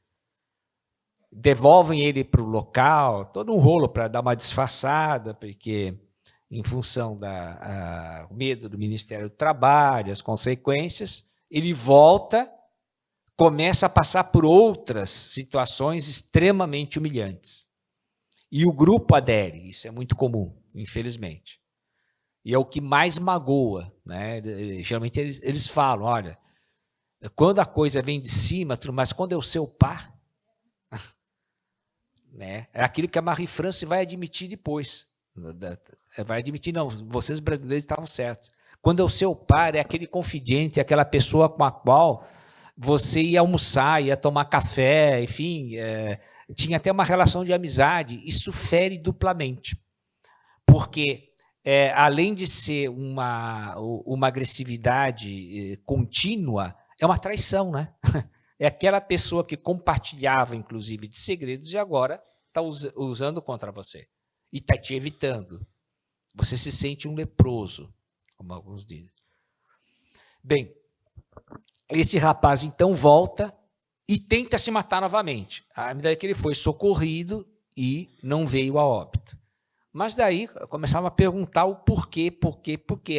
devolvem ele para o local, todo um rolo para dar uma disfarçada, porque, em função do medo do Ministério do Trabalho, as consequências, ele volta, começa a passar por outras situações extremamente humilhantes. E o grupo adere, isso é muito comum, infelizmente. E é o que mais magoa, né? Geralmente eles falam, olha, quando a coisa vem de cima, mas quando é o seu par, né? É aquilo que a Marie-France vai admitir depois. Vai admitir, não, vocês brasileiros estavam certos. Quando é o seu par, é aquele confidente, aquela pessoa com a qual você ia almoçar, ia tomar café, enfim, tinha até uma relação de amizade. Isso fere duplamente, porque além de ser uma agressividade contínua, é uma traição, né? É aquela pessoa que compartilhava, inclusive, de segredos e agora está usando contra você e está te evitando. Você se sente um leproso, como alguns dizem. Bem, esse rapaz, então, volta e tenta se matar novamente. À medida que ele foi socorrido e não veio a óbito. Mas daí começava a perguntar o porquê.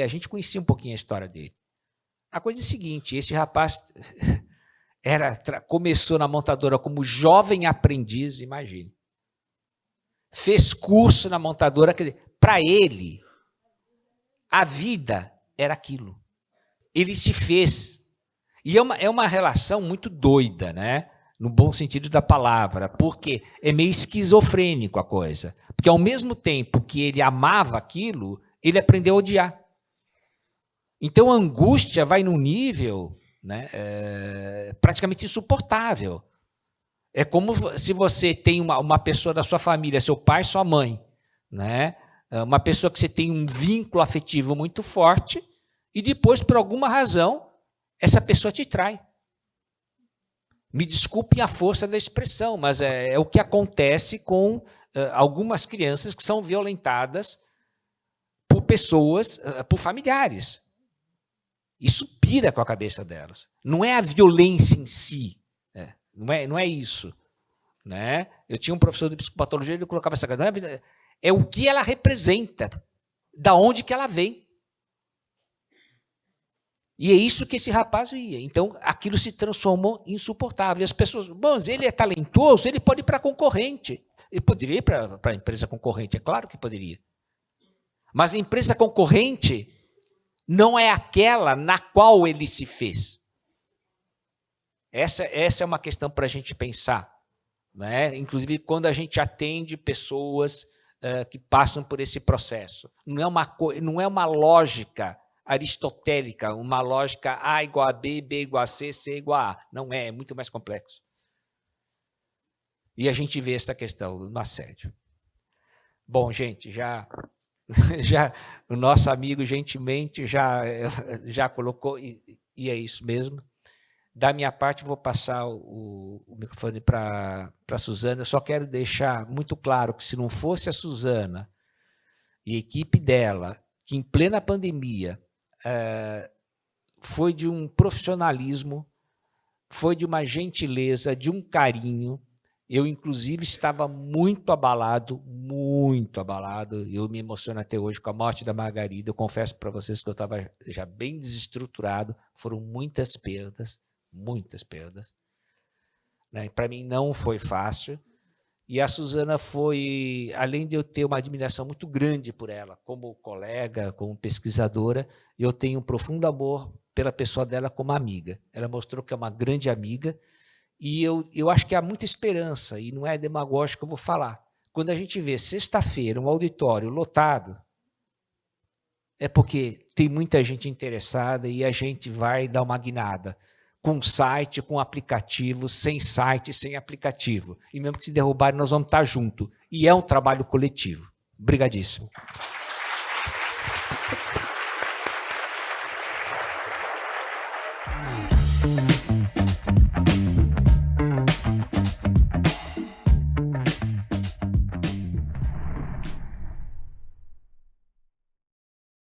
A gente conhecia um pouquinho a história dele. A coisa é a seguinte, esse rapaz, Começou na montadora como jovem aprendiz, imagine. Fez curso na montadora, quer dizer, para ele, a vida era aquilo. Ele se fez. E é uma relação muito doida, né? No bom sentido da palavra, porque é meio esquizofrênico a coisa. Porque ao mesmo tempo que ele amava aquilo, ele aprendeu a odiar. Então a angústia vai num nível, né, praticamente insuportável. É como se você tem uma pessoa da sua família, seu pai, sua mãe, né? Uma pessoa que você tem um vínculo afetivo muito forte e depois, por alguma razão, essa pessoa te trai. Me desculpem a força da expressão, mas é o que acontece com algumas crianças que são violentadas por pessoas, por familiares. Isso pira com a cabeça delas. Não é a violência em si, não é isso. Né? Eu tinha um professor de psicopatologia, ele colocava essa coisa, é o que ela representa, da onde que ela vem. E é isso que esse rapaz ia. Então, aquilo se transformou insuportável. E as pessoas, bom, ele é talentoso, ele pode ir para a concorrente. Ele poderia ir para a empresa concorrente, é claro que poderia. Mas a empresa concorrente não é aquela na qual ele se fez. Essa é uma questão para a gente pensar. Né? Inclusive, quando a gente atende pessoas que passam por esse processo. Não é uma lógica aristotélica, uma lógica A igual a B, B igual a C, C igual a A. Não é muito mais complexo. E a gente vê essa questão no assédio. Bom, gente, já o nosso amigo gentilmente já colocou, e é isso mesmo. Da minha parte, vou passar o microfone para a Suzana. Eu só quero deixar muito claro que se não fosse a Suzana e a equipe dela, que em plena pandemia foi de um profissionalismo, foi de uma gentileza, de um carinho. Eu, inclusive, estava muito abalado. Eu me emociono até hoje com a morte da Margarida. Eu confesso para vocês que eu estava já bem desestruturado. Foram muitas perdas. Né? Para mim não foi fácil. E a Suzana foi, além de eu ter uma admiração muito grande por ela, como colega, como pesquisadora, eu tenho um profundo amor pela pessoa dela como amiga. Ela mostrou que é uma grande amiga e eu acho que há muita esperança, e não é demagógico que eu vou falar. Quando a gente vê sexta-feira um auditório lotado, é porque tem muita gente interessada e a gente vai dar uma guinada. Com site, com aplicativo, sem site, sem aplicativo. E mesmo que se derrubarem, nós vamos estar juntos. E é um trabalho coletivo. Obrigadíssimo.